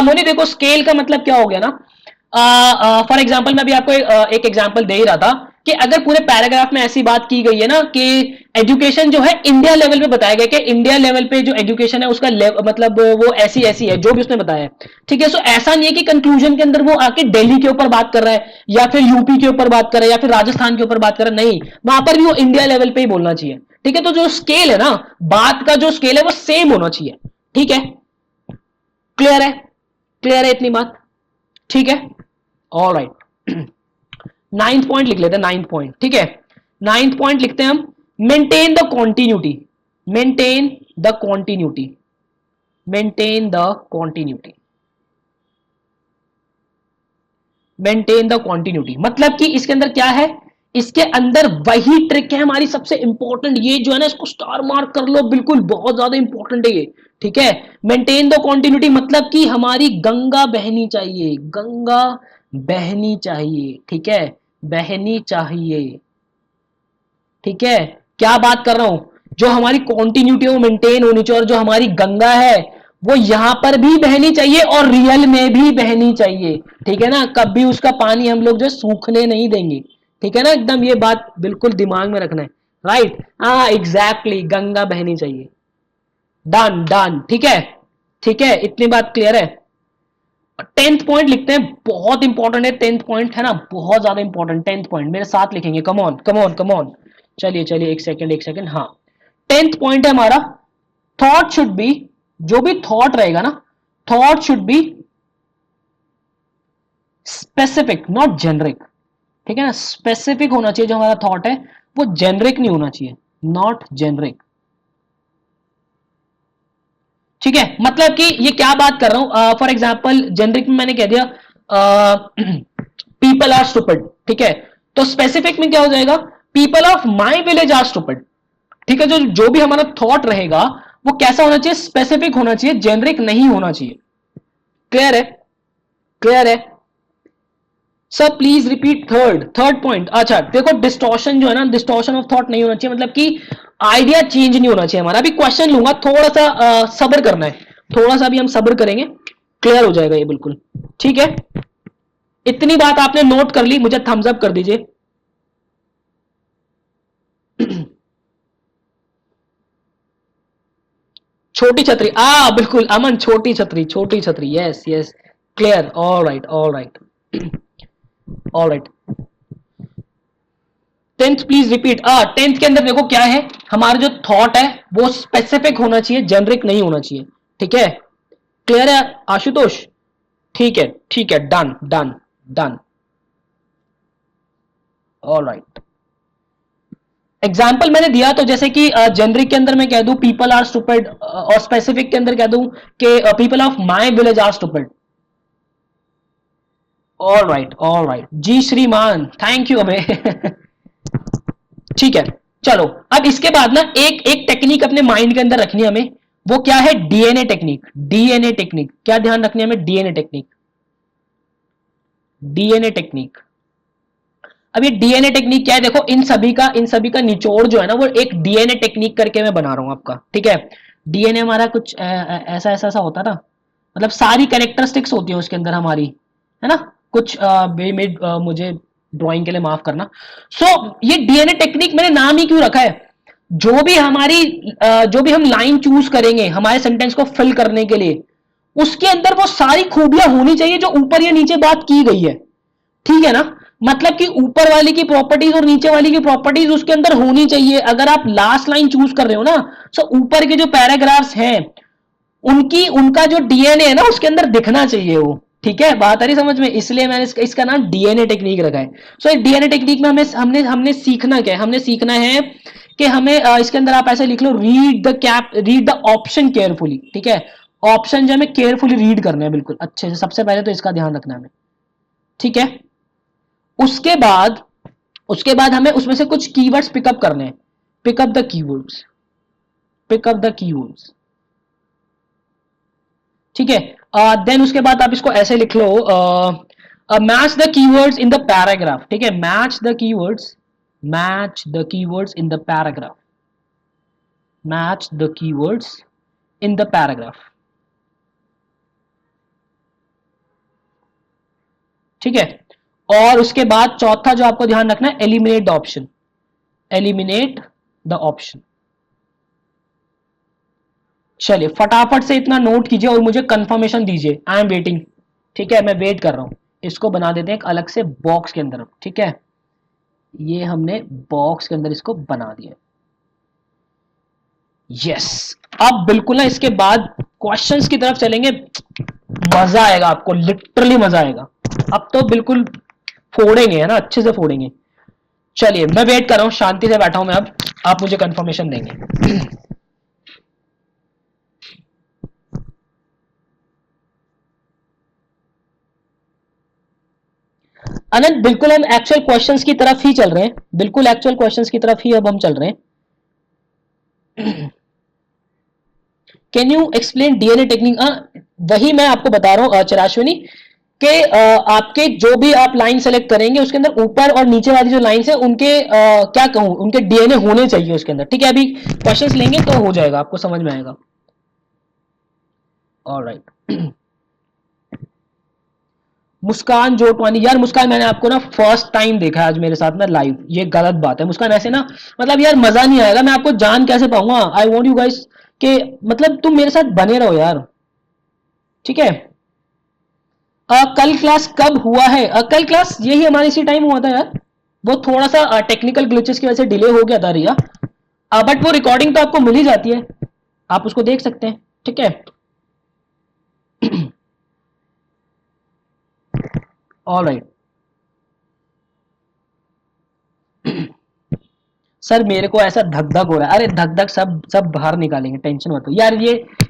Moni, देखो स्केल का मतलब क्या हो गया ना, फॉर एग्जाम्पल मैं अभी आपको एक एग्जाम्पल दे ही रहा था कि अगर पूरे पैराग्राफ में ऐसी बात की गई है ना कि एजुकेशन जो है इंडिया लेवल पे बताया गया कि इंडिया लेवल पे जो एजुकेशन है उसका मतलब वो ऐसी ऐसी है, जो भी उसने बताया है, ठीक है। सो ऐसा नहीं है कि कंक्लूजन के अंदर वो आके दिल्ली के ऊपर बात कर रहा है या फिर यूपी के ऊपर बात कर रहा है या फिर राजस्थान के ऊपर बात कर रहा है, नहीं, वहां पर भी वो इंडिया लेवल पे ही बोलना चाहिए, ठीक है। तो जो स्केल है ना, बात का जो स्केल है वो सेम होना चाहिए, ठीक है। क्लियर है, क्लियर है इतनी बात, ठीक है, ऑल राइट। 9th पॉइंट लिख लेते हैं, 9th पॉइंट, ठीक है। 9th पॉइंट लिखते हैं हम, maintain the continuity, maintain the continuity, maintain the continuity, maintain the continuity, मतलब कि इसके अंदर क्या है, इसके अंदर वही ट्रिक है हमारी सबसे इंपॉर्टेंट, ये जो है ना, इसको स्टार मार्क कर लो, बिल्कुल बहुत ज्यादा इंपॉर्टेंट है ये, ठीक है। मेंटेन द कॉन्टिन्यूटी मतलब कि हमारी गंगा बहनी चाहिए, गंगा बहनी चाहिए, ठीक है, बहनी चाहिए, ठीक है। क्या बात कर रहा हूं, जो हमारी कॉन्टिन्यूटी वो मेंटेन होनी चाहिए, और जो हमारी गंगा है वो यहां पर भी बहनी चाहिए और रियल में भी बहनी चाहिए, ठीक है ना। कभी उसका पानी हम लोग जो सूखने नहीं देंगे, ठीक है ना, एकदम ये बात बिल्कुल दिमाग में रखना है, राइट, हाँ एग्जैक्टली, गंगा बहनी चाहिए। डन डन, ठीक है, ठीक है, इतनी बात क्लियर है। 10th पॉइंट लिखते हैं, बहुत इंपॉर्टेंट है 10th पॉइंट, है ना, बहुत ज्यादा इंपॉर्टेंट 10th पॉइंट, मेरे साथ लिखेंगे, कम on come on come on, चलिए चलिए, एक सेकंड एक सेकंड, हाँ। 10th पॉइंट है हमारा, थॉट शुड बी, जो भी थॉट रहेगा ना, thought should be specific not generic, ठीक है ना, स्पेसिफिक होना चाहिए जो हमारा थॉट है, वो जेनरिक नहीं होना चाहिए, नॉट जेनरिक, ठीक है। मतलब कि ये क्या बात कर रहा हूं, फॉर एग्जाम्पल जेनरिक में मैंने कह दिया पीपल आर स्टूपिड, ठीक है, तो स्पेसिफिक में क्या हो जाएगा, people of my village are stupid, ठीक है। जो जो भी हमारा थॉट रहेगा वो कैसा होना चाहिए, स्पेसिफिक होना चाहिए, जेनरिक नहीं होना चाहिए। क्लियर है, क्लियर है sir, please repeat third point. अच्छा देखो, डिस्टॉर्शन जो है ना, डिस्टॉर्शन ऑफ थॉट नहीं होना चाहिए, मतलब कि आइडिया चेंज नहीं होना चाहिए हमारा। अभी क्वेश्चन लूंगा, थोड़ा सा सब्र करना है, थोड़ा सा भी हम सब्र करेंगे, क्लियर हो जाएगा ये बिल्कुल, ठीक है। इतनी बात आपने नोट कर ली, मुझे थम्स अप कर दीजिए। छोटी छतरी, बिल्कुल अमन, छोटी छतरी, छोटी छतरी, yes yes, clear, all right all right all right. 10th please repeat, 10th के अंदर देखो क्या है, हमारा जो थॉट है वो स्पेसिफिक होना चाहिए, जेनरिक नहीं होना चाहिए, ठीक है। क्लियर है आशुतोष, ठीक है ठीक है, done done done, all right. Example मैंने दिया, तो जैसे कि जेनरिक के अंदर मैं कह दूं पीपल आर स्टूपिड, और स्पेसिफिक के अंदर कह दूं कि people of my village are stupid. All right जी श्रीमान, थैंक यू अबे। ठीक है, चलो अब इसके बाद ना एक एक टेक्निक अपने माइंड के अंदर रखनी है हमें, वो क्या है, डीएनए टेक्निक, डीएनए टेक्निक, क्या ध्यान रखनी है हमें, डीएनए टेक्निक, डीएनए टेक्निक। अब ये डीएनए टेक्निक क्या है, देखो इन सभी का निचोड़ जो है ना वो एक डीएनए टेक्निक करके मैं बना रहा हूं आपका, ठीक है। डीएनए हमारा कुछ ऐसा ऐसा ऐसा होता है ना, मतलब सारी कैरेक्टरिस्टिक्स होती है उसके अंदर हमारी, है ना। कुछ मुझे ड्राइंग के लिए माफ करना। सो ये डीएनए टेक्निक मैंने नाम ही क्यों रखा है, जो भी हम लाइन चूज करेंगे हमारे सेंटेंस को फिल करने के लिए, उसके अंदर वो सारी खूबियां होनी चाहिए जो ऊपर या नीचे बात की गई है, ठीक है ना। मतलब कि ऊपर वाली की प्रॉपर्टीज और नीचे वाली की प्रॉपर्टीज उसके अंदर होनी चाहिए। अगर आप लास्ट लाइन चूज कर रहे हो ना, तो ऊपर के जो पैराग्राफ्स हैं उनकी उनका जो डीएनए है ना उसके अंदर दिखना चाहिए वो, ठीक है। बात आ रही समझ में, इसलिए मैंने इसका नाम डीएनए टेक्निक रखा है। सो इस डीएनए टेक्निक में हमें हमने हमने सीखना क्या है, हमने सीखना है कि हमें इसके अंदर आप ऐसे लिख लो, रीड द ऑप्शन केयरफुली, ठीक है। ऑप्शन जो हमें केयरफुली रीड करना है बिल्कुल अच्छे से, सबसे पहले तो इसका ध्यान रखना है हमें, ठीक है। उसके बाद उसके बाद हमें उसमें से कुछ कीवर्ड्स पिकअप करने हैं। Pick up the keywords, pick up the keywords, ठीक है। देन उसके बाद आप इसको ऐसे लिख लो, match the keywords in the paragraph, ठीक है। Match the keywords in the paragraph, match the keywords in the paragraph, ठीक है। और उसके बाद चौथा जो आपको ध्यान रखना है, eliminate the option, eliminate the option. चलिए फटाफट से इतना नोट कीजिए और मुझे कंफर्मेशन दीजिए, आई एम वेटिंग, ठीक है। मैं वेट कर रहा हूं। इसको बना देते हैं एक अलग से बॉक्स के अंदर, ठीक है। ये हमने बॉक्स के अंदर इसको बना दिया, यस। अब बिल्कुल ना इसके बाद क्वेश्चंस की तरफ चलेंगे, मजा आएगा आपको, लिटरली मजा आएगा। अब तो बिल्कुल फोड़ेंगे, है ना, अच्छे से फोड़ेंगे। चलिए मैं वेट कर रहा हूं, शांति से बैठा हूं मैं, अब आप मुझे कंफर्मेशन देंगे। अनंत बिल्कुल हम एक्चुअल क्वेश्चंस की तरफ ही चल रहे हैं, बिल्कुल एक्चुअल क्वेश्चंस की तरफ ही अब हम चल रहे हैं। Can you explain DNA technique, वही मैं आपको बता रहा हूं चिराश्विनी, कि आपके जो भी आप लाइन सेलेक्ट करेंगे उसके अंदर ऊपर और नीचे वाली जो लाइन है उनके क्या कहूं, उनके डीएनए होने चाहिए उसके अंदर, ठीक है। अभी क्वेश्चंस लेंगे तो हो जाएगा, आपको समझ में आएगा। ऑलराइट। मुस्कान जोटवानी, यार मुस्कान मैंने आपको ना फर्स्ट टाइम देखा है आज मेरे साथ ना लाइव, ये गलत बात है मुस्कान, ऐसे ना मतलब यार मजा नहीं आएगा, मैं आपको जान कैसे पाऊंगा। आई वॉन्ट यू गाइस के, मतलब तुम मेरे साथ बने रहो यार, ठीक है। कल क्लास कब हुआ है, कल क्लास यही हमारे इसी टाइम हुआ था यार। वो थोड़ा सा टेक्निकल ग्लिचेस की वजह से डिले हो गया था रिया, बट वो रिकॉर्डिंग तो आपको मिल ही जाती है, आप उसको देख सकते हैं, ठीक है। All right. सर मेरे को ऐसा धक धक हो रहा है, अरे धक धक सब सब बाहर निकालेंगे, टेंशन मत हो यार।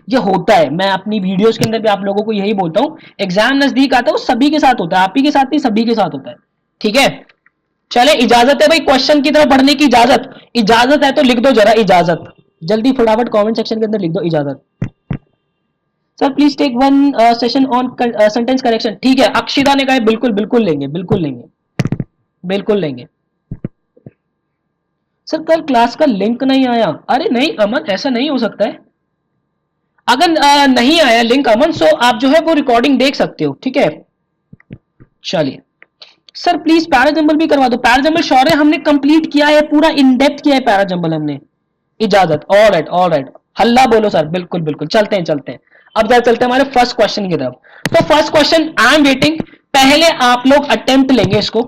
ये होता है, मैं अपनी वीडियोस के अंदर भी आप लोगों को यही बोलता हूँ, एग्जाम नजदीक आता है वो सभी के साथ होता है, आप ही के साथ नहीं सभी के साथ होता है, ठीक है। चले इजाजत है भाई, क्वेश्चन की तरफ बढ़ने की इजाजत, इजाजत है तो लिख दो जरा इजाजत, जल्दी फटाफट कमेंट सेक्शन के अंदर लिख दो इजाजत। Sir please take one session on sentence correction, ठीक है। अक्षिता ने कहा बिल्कुल बिल्कुल लेंगे, बिल्कुल लेंगे, बिल्कुल लेंगे। सर कल क्लास का लिंक नहीं आया, अरे नहीं अमन ऐसा नहीं हो सकता है। अगर नहीं आया लिंक अमन, सो आप जो है वो रिकॉर्डिंग देख सकते हो, ठीक है। चलिए सर प्लीज पैराजंबल भी करवा दो, पैराजंबल शौर्य हमने कंप्लीट किया है, पूरा इन डेप्थ किया है पैराजंबल हमने। इजाजत, ऑल राइट ऑल राइट। हल्ला बोलो सर, बिल्कुल बिल्कुल, चलते हैं चलते हैं। अब जरा चलते हैं हमारे फर्स्ट क्वेश्चन की तरफ। तो first question I am waiting, पहले आप लोग अटेम्प्ट लेंगे इसको,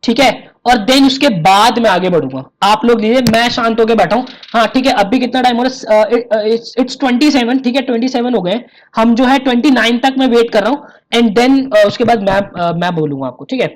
ठीक है। और देन उसके बाद मैं आगे बढ़ूंगा, आप लोग लीजिए, मैं शांत होकर बैठा हूं। हाँ ठीक है, अभी कितना टाइम हो रहा है, इट्स 27, ठीक है 27 हो गए। हम जो है 29 तक मैं वेट कर रहा हूं, एंड देन उसके बाद मैं बोलूंगा आपको, ठीक है।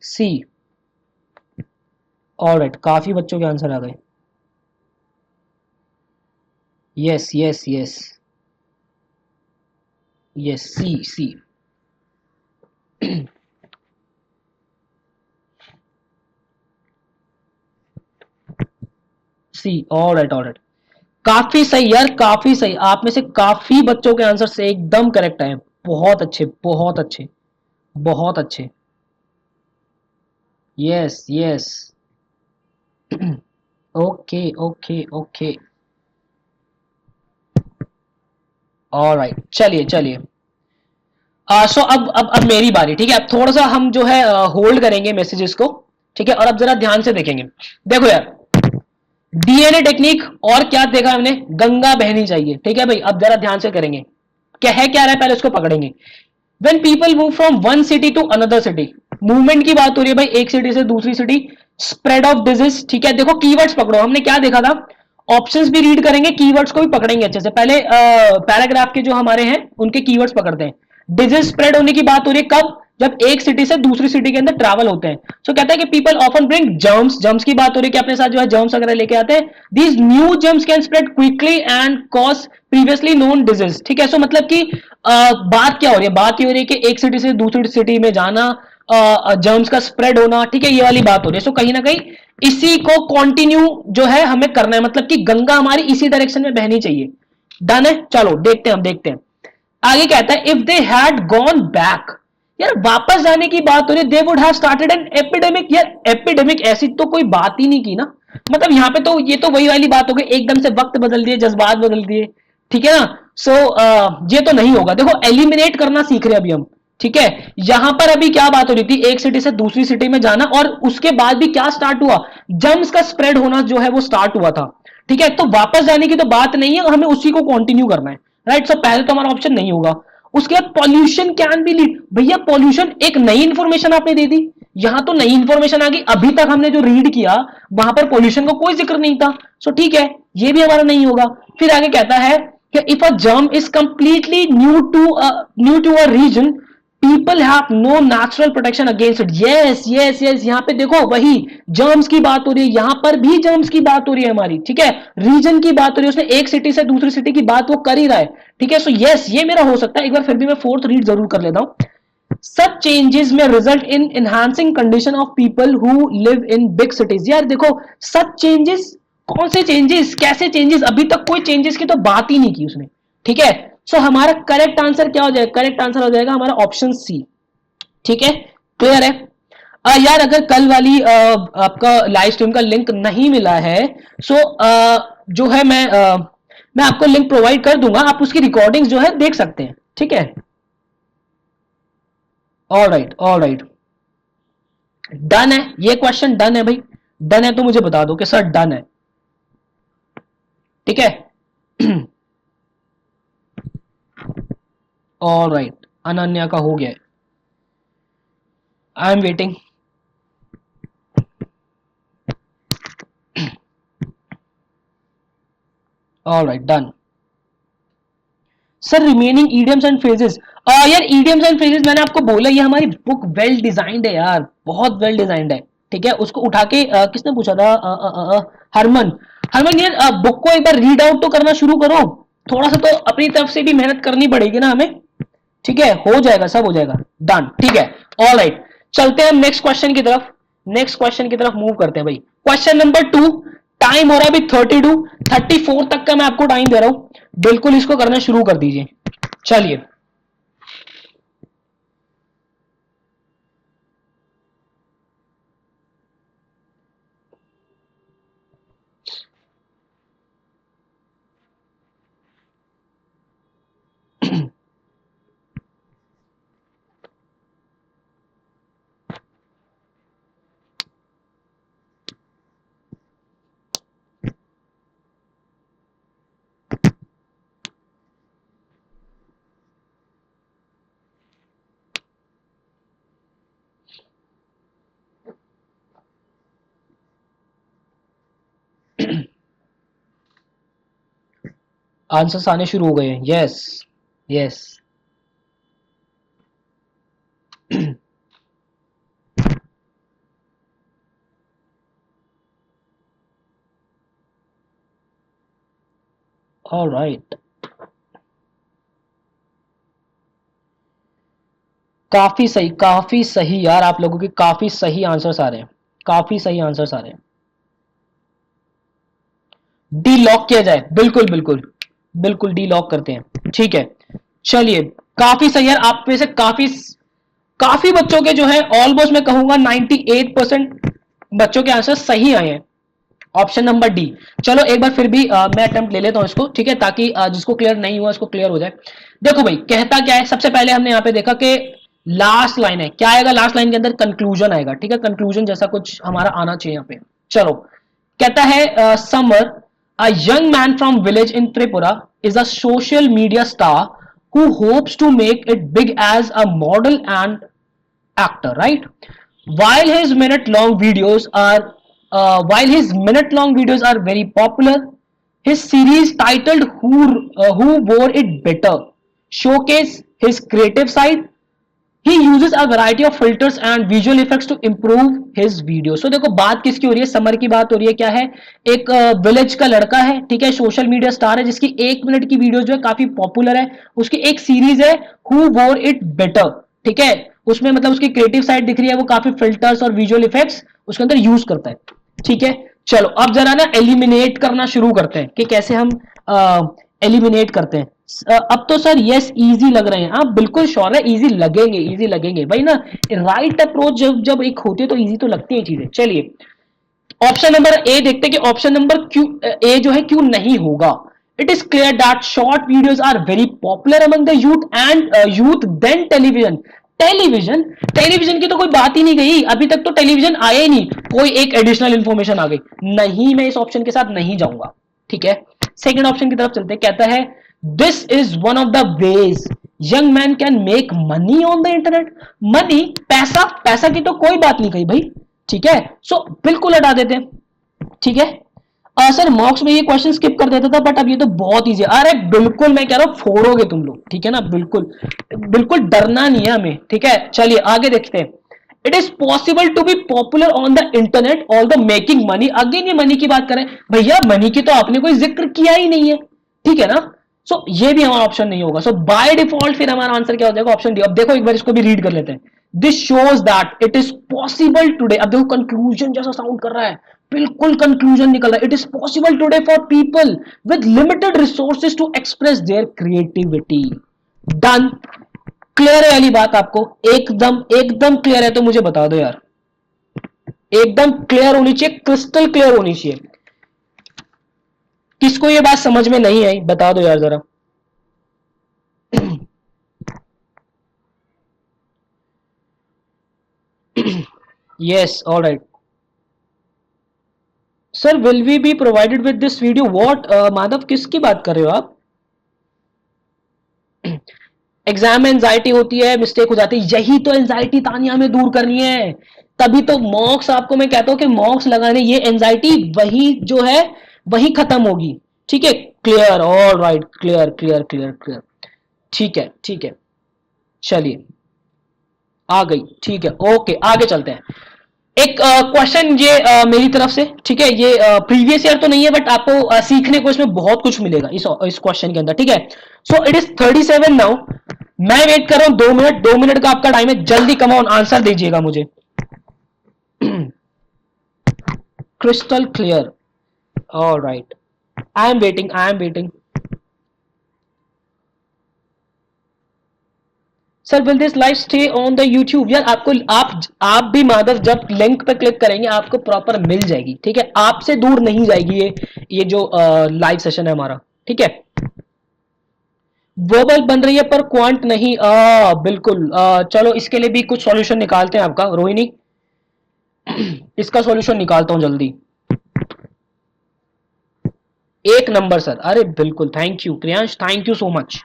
सी। ऑलराइट, काफी बच्चों के आंसर आ गए। यस यस यस यस, सी सी। सी, ऑलराइट ऑलराइट, काफी सही यार, काफी सही। आप में से काफी बच्चों के आंसर से एकदम करेक्ट आए। बहुत अच्छे, बहुत अच्छे, बहुत अच्छे। Yes yes. Okay okay okay. Alright, चलिए चलिए। सो अब मेरी बारी, ठीक है। अब थोड़ा सा हम जो है होल्ड करेंगे मैसेजेस को, ठीक है। और अब जरा ध्यान से देखेंगे। देखो यार, डीएनए टेक्निक और क्या देखा हमने, गंगा बहनी चाहिए, ठीक है भाई। अब जरा ध्यान से करेंगे, क्या है क्या रहा है, पहले उसको पकड़ेंगे। When people move from one city to another city, movement की बात हो रही है भाई, एक सिटी से दूसरी सिटी। स्प्रेड ऑफ डिजीज, ठीक है। देखो कीवर्ड्स पकड़ो, हमने क्या देखा था, ऑप्शंस भी रीड करेंगे, कीवर्ड्स को भी पकड़ेंगे अच्छे से। पहले पैराग्राफ के जो हमारे हैं उनके कीवर्ड्स पकड़ते हैं। डिजीज स्प्रेड होने की बात हो रही है कब, जब एक सिटी से दूसरी सिटी के अंदर ट्रैवल होते हैं। सो कहता है कि people often bring germs, germs की बात हो रही है कि अपने साथ जो है जर्म्स वगैरह लेके आते हैं। These new germs can spread quickly and cause previously known disease, ठीक है। सो मतलब कि बात क्या हो रही है, बात ये हो रही है कि एक सिटी से दूसरी सिटी में जाना, जर्म्स का स्प्रेड होना, ठीक है, ये वाली बात हो रही है। सो कहीं ना कहीं इसी को कंटिन्यू जो है हमें करना है, मतलब कि गंगा हमारी इसी डायरेक्शन में बहनी चाहिए। डन है, चलो देखते हैं, हम देखते हैं। आगे कहता है if they had gone back, यार वापस जाने की बात हो रही है, they would have started an epidemic. यार एपिडेमिक ऐसी तो कोई बात ही नहीं की ना, मतलब यहाँ पे तो ये तो वही वाली बात हो गई, एकदम से वक्त बदल दिए, जज्बात बदल दिए, ठीक है ना। सो ये तो नहीं होगा। देखो एलिमिनेट करना सीख रहे हैं अभी हम, ठीक है। यहां पर अभी क्या बात हो रही थी, एक सिटी से दूसरी सिटी में जाना, और उसके बाद भी क्या स्टार्ट हुआ, जर्म्स का स्प्रेड होना जो है वो स्टार्ट हुआ था, ठीक है। तो वापस जाने की तो बात नहीं है, हमें उसी को कंटिन्यू करना है, राइट। सो पहले तो हमारा ऑप्शन नहीं होगा। उसके बाद पॉल्यूशन कैन बी लीड, भैया पॉल्यूशन एक नई इंफॉर्मेशन आपने दे दी, यहां तो नई इंफॉर्मेशन आ गई, अभी तक हमने जो रीड किया वहां पर पॉल्यूशन का कोई जिक्र नहीं था। सो ठीक है, ये भी हमारा नहीं होगा। फिर आगे कहता है कि if a germ is completely new to a region, people have no natural protection against it. Yes yes yes, यहां पे देखो वही जर्म्स की बात हो रही है, यहां पर भी जर्म्स की बात हो रही है हमारी, ठीक है। रीजन की बात हो रही है, उसने एक सिटी से दूसरी सिटी की बात वो कर ही रहा है, ठीक है। सो यस, ये मेरा हो सकता है। एक बार फिर भी मैं फोर्थ रीड जरूर कर लेता हूं। सच चेंजेस में result in enhancing condition of people who live in big cities. यार देखो, सच चेंजेस, कौन से चेंजेस, कैसे चेंजेस, अभी तक कोई चेंजेस की तो बात ही नहीं की उसने, ठीक है। सो हमारा करेक्ट आंसर क्या हो जाएगा, करेक्ट आंसर हो जाएगा हमारा ऑप्शन सी, ठीक है। क्लियर है। यार अगर कल वाली आपका लाइव स्ट्रीम का लिंक नहीं मिला है, सो जो है मैं आपको लिंक प्रोवाइड कर दूंगा, आप उसकी रिकॉर्डिंग्स जो है देख सकते हैं, ठीक है। All right all right, done है ये क्वेश्चन, डन है भाई। डन है तो मुझे बता दो कि सर डन है, ठीक है। ऑल राइट, अनन्या का हो गया है, आई am waiting. All right, done. Sir remaining idioms and phrases, यार ईडियम्स एंड फ्रेजेस मैंने आपको बोला, ये हमारी बुक वेल डिजाइंड है यार, बहुत वेल डिजाइंड है, ठीक है। उसको उठा के किसने पूछा था, हरमन। हरमन यार बुक को एक बार रीड आउट तो करना शुरू करो, थोड़ा सा तो अपनी तरफ से भी मेहनत करनी पड़ेगी ना हमें, ठीक है। हो जाएगा, सब हो जाएगा, डन, ठीक है। ऑल राइट, चलते हैं हम नेक्स्ट क्वेश्चन की तरफ, नेक्स्ट क्वेश्चन की तरफ मूव करते हैं भाई। क्वेश्चन नंबर 2, टाइम हो रहा है अभी 32, 34 तक का मैं आपको टाइम दे रहा हूं, बिल्कुल इसको करना शुरू कर दीजिए। चलिए, आंसर्स आने शुरू हो गए हैं, यस यस। ऑलराइट, काफी सही यार, आप लोगों के काफी सही आंसर्स आ रहे हैं, काफी सही आंसर्स आ रहे हैं। डी लॉक किया जाए, बिल्कुल बिल्कुल बिल्कुल, डी लॉक करते हैं, ठीक है। चलिए, काफी सही यार, आप में से काफी काफी बच्चों के जो है ऑलमोस्ट मैं कहूंगा 98% बच्चों के आंसर सही आए हैं, ऑप्शन नंबर डी। चलो एक बार फिर भी मैं अटेम्प्ट ले लेता हूं इसको, ठीक है, ताकि जिसको क्लियर नहीं हुआ उसको क्लियर हो जाए। देखो भाई, कहता क्या है, सबसे पहले हमने यहां पे देखा कि लास्ट लाइन है, क्या आएगा लास्ट लाइन के अंदर, कंक्लूजन आएगा, ठीक है, कंक्लूजन जैसा कुछ हमारा आना चाहिए यहां पे। चलो, कहता है summer, a young man from village in Tripura is a social media star who hopes to make it big as a model and actor, right? While his minute long videos are very popular, his series titled Who Wore It Better showcase his creative side. He uses a variety of filters and visual effects to improve his video. So देखो बात किसकी हो रही है, summer की बात हो रही है। क्या है, एक विलेज का लड़का है, ठीक है, सोशल मीडिया स्टार है, जिसकी 1 मिनट की वीडियो जो है काफी पॉपुलर है। उसकी एक सीरीज है हु वोर इट बेटर, ठीक है, उसमें मतलब उसकी क्रिएटिव साइड दिख रही है, वो काफी फिल्टर्स और विजुअल इफेक्ट्स उसके अंदर यूज करता है, ठीक है। चलो अब जरा ना एलिमिनेट करना शुरू करते हैं कि कैसे हम एलिमिनेट करते हैं। अब तो सर यस इजी लग रहे हैं, आप बिल्कुल श्योर है, इजी लगेंगे, इजी लगेंगे भाई ना, राइट अप्रोच जब जब एक होती है तो इजी तो लगती है चीजें। चलिए ऑप्शन नंबर ए देखते हैं कि ऑप्शन नंबर क्यू ए जो है क्यों नहीं होगा। It is clear that short videos are very popular among the youth and youth then television. Television, television की तो कोई बात ही नहीं गई, अभी तक तो टेलीविजन आया ही नहीं, कोई एक एडिशनल इंफॉर्मेशन आ गई नहीं, मैं इस ऑप्शन के साथ नहीं जाऊंगा, ठीक है। सेकंड ऑप्शन की तरफ चलते हैं, कहता है this is one of the ways young man can make money on the internet. Money, पैसा, पैसा की तो कोई बात नहीं कही भाई, ठीक है, सो बिल्कुल हटा देते हैं, ठीक है। सर मॉक्स में ये क्वेश्चन स्किप कर देता था, बट अब ये तो बहुत इजी है, अरे बिल्कुल मैं कह रहा हूं फोड़ोगे तुम लोग, ठीक है ना, बिल्कुल बिल्कुल डरना नहीं है हमें, ठीक है। चलिए आगे देखते हैं। It is possible to be popular on the internet although making money. Again ये मनी की बात करें, भैया मनी की तो आपने कोई जिक्र किया ही नहीं है, ठीक है ना, सो ये भी हमारा ऑप्शन नहीं होगा। सो बाय डिफॉल्ट फिर हमारा आंसर क्या हो जाएगा, ऑप्शन डी। अब देखो एक बार इसको भी रीड कर लेते हैं। This shows that it is possible today, अब देखो कंक्लूजन जैसा साउंड कर रहा है, बिल्कुल कंक्लूजन निकल रहा है। It is possible today for people with limited resources to express their creativity. Done, clear है वाली बात आपको, एकदम एकदम क्लियर है तो मुझे बता दो यार, एकदम क्लियर होनी चाहिए, क्रिस्टल क्लियर होनी चाहिए। किसको ये बात समझ में नहीं आई बता दो यार जरा। Yes, alright sir, will we be provided with this video, what Madhav किसकी बात कर रहे हो आप। एग्जाम में एंजाइटी होती है, मिस्टेक हो जाती है, यही तो एंजाइटी तानिया में दूर करनी है, तभी तो मॉक्स आपको मैं कहता हूं कि मॉक्स लगाने, ये एंजाइटी वही जो है वही खत्म होगी, ठीक है। Clear, all right, clear clear clear clear, ठीक है ठीक है। चलिए आ गई, ठीक है, ओके आगे चलते हैं। एक क्वेश्चन ये मेरी तरफ से, ठीक है, ये प्रीवियस ईयर तो नहीं है, बट आपको सीखने को इसमें बहुत कुछ मिलेगा इस क्वेश्चन के अंदर, ठीक है। सो इट इज 37 नाउ, मैं वेट कर रहा हूं 2 मिनट, 2 मिनट का आपका टाइम है, जल्दी कम ऑन आंसर दीजिएगा मुझे। Crystal clear, all right, I am waiting, I am waiting. Sir will this live stay on the YouTube, यार आपको आप भी माधव जब लिंक पे क्लिक करेंगे आपको प्रॉपर मिल जाएगी, ठीक है, आपसे दूर नहीं जाएगी ये जो लाइव सेशन है हमारा, ठीक है। वर्बल बन रही है पर क्वांट नहीं, बिल्कुल, चलो इसके लिए भी कुछ सॉल्यूशन निकालते हैं आपका, रोहिणी इसका सॉल्यूशन निकालता हूं जल्दी। एक नंबर सर, अरे बिल्कुल, thank you Kriyansh, thank you so much.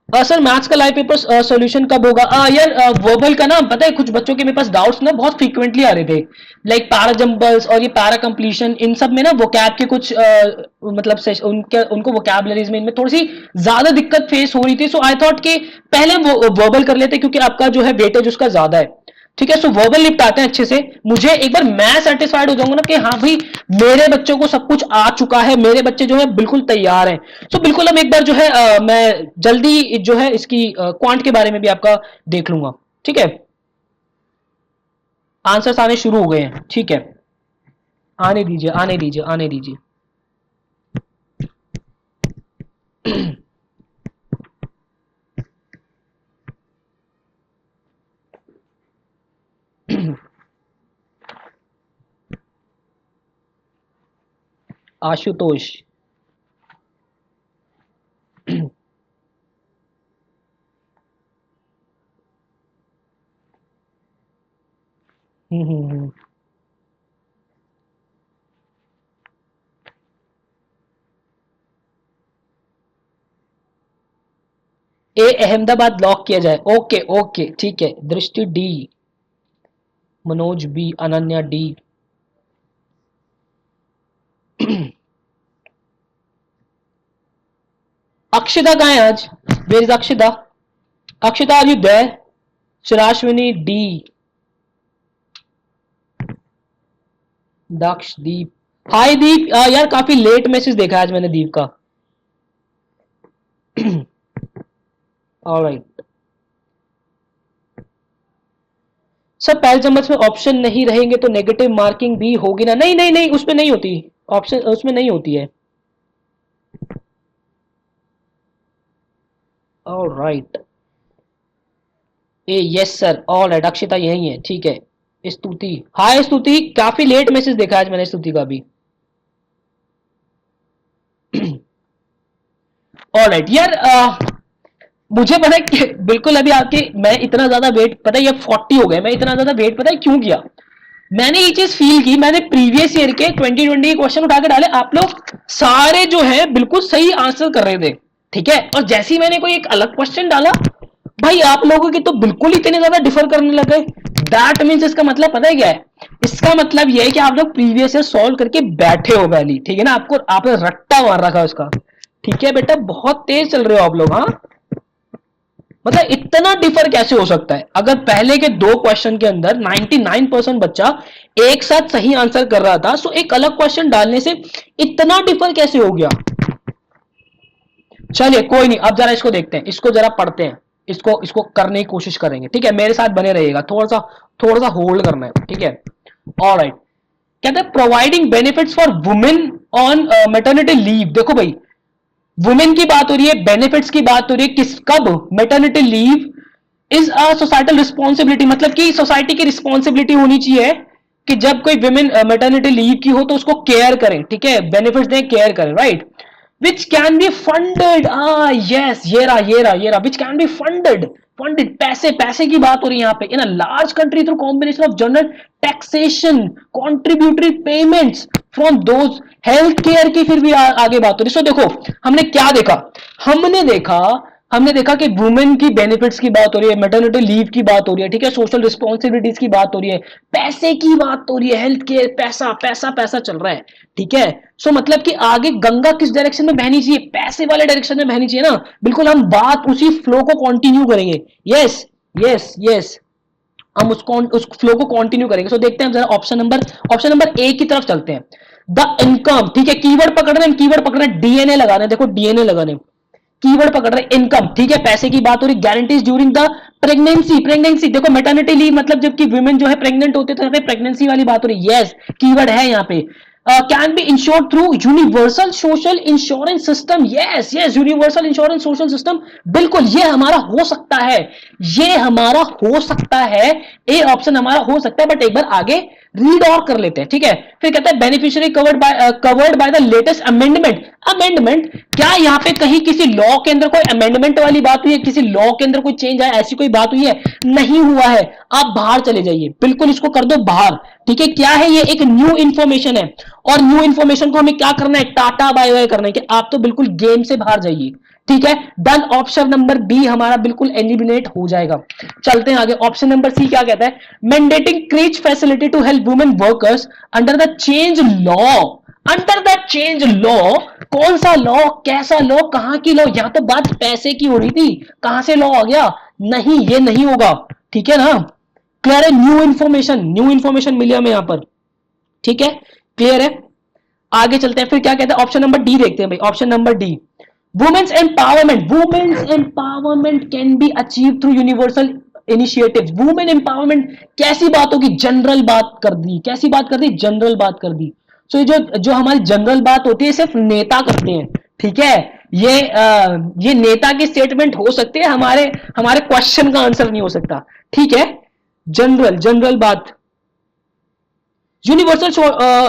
Sir maths का लाइव पेपर सॉल्यूशन कब होगा, यार वर्बल का ना पता है, कुछ बच्चों के मेरे पास डाउट्स ना बहुत फ्रीक्वेंटली आ रहे थे, लाइक पैरा जंबल्स और ये पैरा कंप्लीशन, इन सब में ना वोकैब के कुछ मतलब उनको वोकैबलरीज में इनमें थोड़ी सी ज्यादा दिक्कत फेस हो रही थी। सो आई थॉट कि पहले वो वर्बल कर लेते, क्योंकि आपका जो है वेटेज उसका ज्यादा है। ठीक है। सो वर्बल निपटाते हैं अच्छे से। मुझे एक बार मैं सेटिस्फाइड हो जाऊंगा ना कि हाँ भाई मेरे बच्चों को सब कुछ आ चुका है, मेरे बच्चे जो है बिल्कुल तैयार हैं। सो बिल्कुल हम एक बार जो है मैं जल्दी जो है इसकी क्वांट के बारे में भी आपका देख लूंगा। ठीक है, आंसर्स आने शुरू हो गए हैं। ठीक है, आने दीजिए आने दीजिए आने दीजिए। Ashutosh. Hmm. A Ahmedabad lock किया जाए। ओके ओके ठीक है। Drishti D, Manoj B, Ananya D. Akshita कहाँ है आज? Where is Akshita? Akshita are you there? Shirashwini D. Daksh, Deep. Hi Deep. यार काफी लेट मैसेज देखा आज मैंने दीप का। ऑलराइट सर, पहले चम्मच में ऑप्शन नहीं रहेंगे तो नेगेटिव मार्किंग भी होगी ना? नहीं नहीं नहीं, उसमें नहीं होती ऑप्शन, उसमें नहीं होती है। ऑलराइट ए यस सर। ऑलराइट अक्षिता यही है। ठीक है। स्तुति, हाय स्तुति। काफी लेट मैसेज देखा आज मैंने स्तुति का भी। ऑलराइट यार मुझे पता है कि बिल्कुल अभी आपके मैं इतना ज्यादा वेट, पता है ये 40 हो गए, मैं इतना ज्यादा वेट पता है क्यों किया? मैंने ये चीज फील की, मैंने प्रीवियस ईयर के 2020 के क्वेश्चन उठा के डाले, आप लोग सारे जो है बिल्कुल सही आंसर कर रहे थे। ठीक है, और जैसे ही मैंने कोई एक अलग क्वेश्चन डाला, भाई आप लोगों की तो बिल्कुल इतने ज्यादा डिफर करने लगे। दैट मीन्स इसका मतलब पता है क्या है? इसका मतलब यह है कि आप लोग प्रीवियस ईयर सॉल्व करके बैठे हो पहली। ठीक है ना, आपको आपने रट्टा मार रखा है उसका। ठीक है बेटा, बहुत तेज चल रहे हो आप लोग। हाँ मतलब इतना डिफर कैसे हो सकता है? अगर पहले के दो क्वेश्चन के अंदर 99% बच्चा एक साथ सही आंसर कर रहा था, सो एक अलग क्वेश्चन डालने से इतना डिफर कैसे हो गया? चलिए कोई नहीं, अब जरा इसको देखते हैं, इसको जरा पढ़ते हैं, इसको इसको करने की कोशिश करेंगे। ठीक है, मेरे साथ बने रहिएगा, थोड़ा सा होल्ड करना है। ठीक है, ऑलराइट। कहते हैं providing benefits for women on maternity leave. देखो भाई, वुमेन की बात हो रही है, बेनिफिट्स की बात हो रही है, किस कब? Maternity leave is a societal responsibility, मतलब कि सोसाइटी की रिस्पॉन्सिबिलिटी होनी चाहिए कि जब कोई वुमेन मैटरनिटी लीव की हो तो उसको केयर करें। ठीक है, बेनिफिट्स दें, केयर करें, right? Which can be funded. Yes, ये रहा which can be funded. Funded, पैसे, पैसे की बात हो रही है यहाँ पे। In a large country through combination of general taxation, contributory payments from those. Health care की फिर भी आगे बात हो रही है। सो देखो हमने क्या देखा, हमने देखा हमने देखा कि वुमेन की बेनिफिट्स की बात हो रही है, मैटरनिटी लीव की बात हो रही है। ठीक है, सोशल रिस्पॉन्सिबिलिटीज की बात हो रही है, पैसे की बात हो रही है, हेल्थ केयर, पैसा पैसा पैसा चल रहा है। ठीक है, सो मतलब कि आगे गंगा किस डायरेक्शन में बहनी चाहिए? पैसे वाले डायरेक्शन में बहनी चाहिए ना। बिल्कुल हम बात उसी फ्लो को कंटिन्यू करेंगे। यस यस यस, हम उसको उस फ्लो को कंटिन्यू करेंगे। सो देखते हैं जरा ऑप्शन नंबर ए की तरफ चलते हैं। द इनकम, ठीक है, कीवर्ड पकड़ रहे हैं, कीवर्ड पकड़ रहे हैं, डीएनए लगा रहे हैं। देखो डीएनए लगा रहे हैं, कीवर्ड पकड़ रहे हैं, इनकम। ठीक है, पैसे की बात हो रही, guarantees during the pregnancy. Pregnancy देखो, मैटरनिटी लीव मतलब जबकि वुमेन जो है प्रेग्नेंट होते तो यहाँ पे प्रेगनेंसी वाली बात हो रही। यस, कीवर्ड है यहाँ पे। Can be insured through universal social insurance system. Yes yes, universal insurance social system, बिल्कुल ये हमारा हो सकता है, ये हमारा हो सकता है, ए ऑप्शन हमारा हो सकता है। बट एक बार आगे रीड और कर लेते हैं। ठीक है, फिर कहता है beneficiary covered by the latest amendment. Amendment क्या यहाँ पे कहीं किसी लॉ के अंदर कोई अमेंडमेंट वाली बात हुई है? किसी लॉ के अंदर कोई चेंज आया, ऐसी कोई बात हुई है? नहीं हुआ है। आप बाहर चले जाइए, बिल्कुल इसको कर दो बाहर। ठीक है, क्या है ये? एक न्यू इंफॉर्मेशन है, और न्यू इंफॉर्मेशन को हमें क्या करना है? टाटा बाय बाय करना है कि आप तो बिल्कुल गेम से बाहर जाइए। ठीक है, डन। ऑप्शन नंबर बी हमारा बिल्कुल एलिमिनेट हो जाएगा। चलते हैं आगे, ऑप्शन नंबर सी क्या कहता है? Mandating creche facility to help women workers under the change law. Under the change law, कौन सा लॉ, कैसा लॉ, कहां की लॉ? यहां तो बात पैसे की हो रही थी, कहां से लॉ आ गया? नहीं, ये नहीं होगा। ठीक है ना, क्लियर है? न्यू इन्फॉर्मेशन मिली हमें यहां पर, ठीक है, क्लियर है? आगे चलते हैं, फिर क्या कहते हैं, ऑप्शन नंबर डी देखते हैं भाई, option number D, women's empowerment can be achieve through universal initiatives. Women empowerment कैसी बात होगी, जनरल बात कर दी, कैसी बात कर दी, जनरल बात कर दी। सो जो जो हमारी जनरल बात होती है सिर्फ नेता करते हैं, ठीक है, ये नेता की स्टेटमेंट हो सकती है, हमारे हमारे क्वेश्चन का आंसर नहीं हो सकता, ठीक है, जनरल जनरल बात। Universal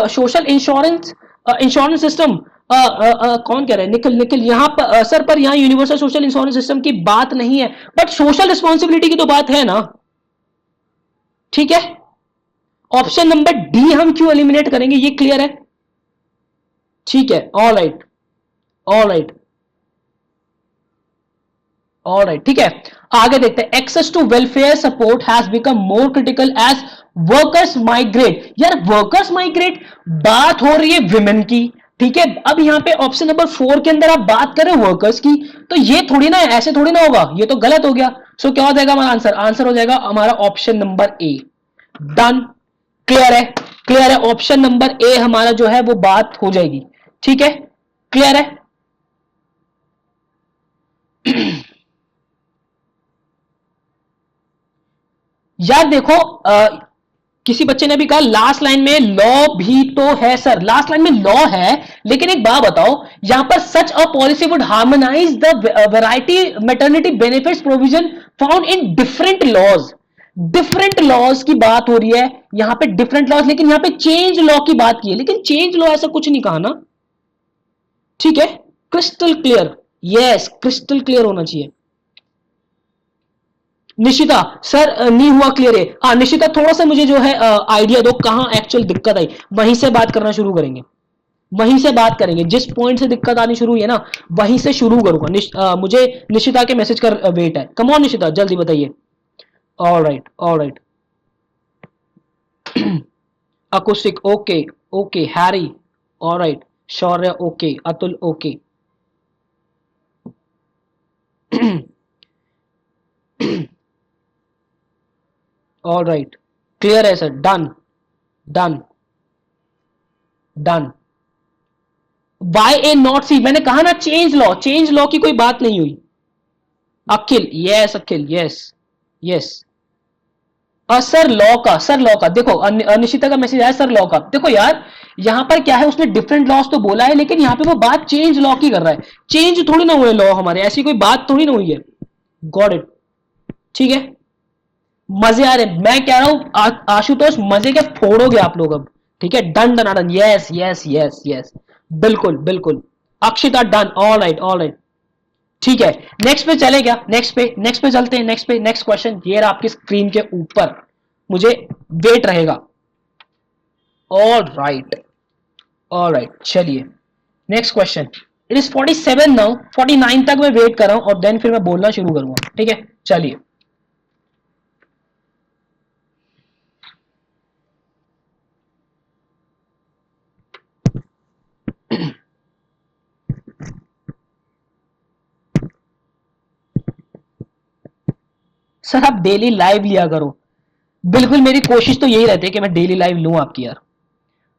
social insurance insurance system, कौन कह रहा है, निखिल निखिल, यहां पर सर, पर यहां यूनिवर्सल सोशल इंश्योरेंस सिस्टम की बात नहीं है, बट सोशल रिस्पॉन्सिबिलिटी की तो बात है ना, ठीक है। ऑप्शन नंबर डी हम क्यों एलिमिनेट करेंगे, ये क्लियर है, ठीक है, all right, all right, all right, ठीक है। आगे देखते हैं, access to welfare support has become more critical as workers migrate. यार वर्कर्स माइग्रेट, बात हो रही है विमेन की, ठीक है, अब यहां पे ऑप्शन नंबर 4 के अंदर आप बात करें वर्कर्स की, तो ये थोड़ी ना, ऐसे थोड़ी ना होगा, ये तो गलत हो गया। सो क्या हो जाएगा हमारा आंसर, आंसर हो जाएगा हमारा option number A. Done, clear है, क्लियर है, ऑप्शन नंबर ए हमारा जो है वो बात हो जाएगी, ठीक है, क्लियर है। यार देखो, किसी बच्चे ने भी कहा लास्ट लाइन में लॉ भी तो है सर, लास्ट लाइन में लॉ है, लेकिन एक बात बताओ, यहां पर such a policy would harmonise the variety maternity benefits provision found in different laws. Different laws की बात हो रही है यहां पे, डिफरेंट लॉज, लेकिन यहां पे चेंज लॉ की बात की है, लेकिन चेंज लॉ ऐसा कुछ नहीं कहा ना, ठीक है, crystal clear, yes crystal clear होना चाहिए। निशिता सर, नहीं हुआ क्लियर है, हाँ निशिता, थोड़ा सा मुझे जो है आइडिया दो, कहां एक्चुअल दिक्कत आई, वहीं से बात करना शुरू करेंगे, वहीं से बात करेंगे, जिस पॉइंट से दिक्कत आनी शुरू हुई है ना, वहीं से शुरू करूंगा। मुझे निशिता के मैसेज का वेट है, कम ऑन निशिता जल्दी बताइए। All right, all right, acoustic okay, okay Harry, all right, Shaurya okay, Atul okay, all right, clear है sir, done, done, done. Why A not C, मैंने कहा ना चेंज लॉ, चेंज लॉ की कोई बात नहीं हुई। अखिल, यस अखिल, यस, यस। सर लॉ का, सर लॉ का देखो, अनिशिता का मैसेज आया सर लॉ का, देखो यार, यहां पर क्या है, उसने डिफरेंट लॉस तो बोला है, लेकिन यहां पे वो बात चेंज लॉ की कर रहा है, चेंज थोड़ी ना हुए लॉ हमारे, ऐसी कोई बात थोड़ी ना हुई है। गॉट इट, ठीक है, मजे आ रहे, मैं कह रहा हूं आशुतोष, मजे के फोड़ोगे आप लोग अब, ठीक है, done done done, yes yes yes yes, बिल्कुल बिल्कुल, Akshita done, all right, all right, ठीक है। नेक्स्ट पे चले क्या, नेक्स्ट पे चलते हैं, नेक्स्ट पे, नेक्स्ट क्वेश्चन ये रहा आपकी स्क्रीन के ऊपर, मुझे वेट रहेगा, ऑल राइट, ऑल राइट, चलिए next question, it is 47 now, 49 तक मैं वेट कर रहा हूं और देन फिर मैं बोलना शुरू करूंगा, ठीक है, चलिए। सर आप डेली लाइव लिया करो, बिल्कुल मेरी कोशिश तो यही रहती है कि मैं डेली लाइव लूं आपकी यार,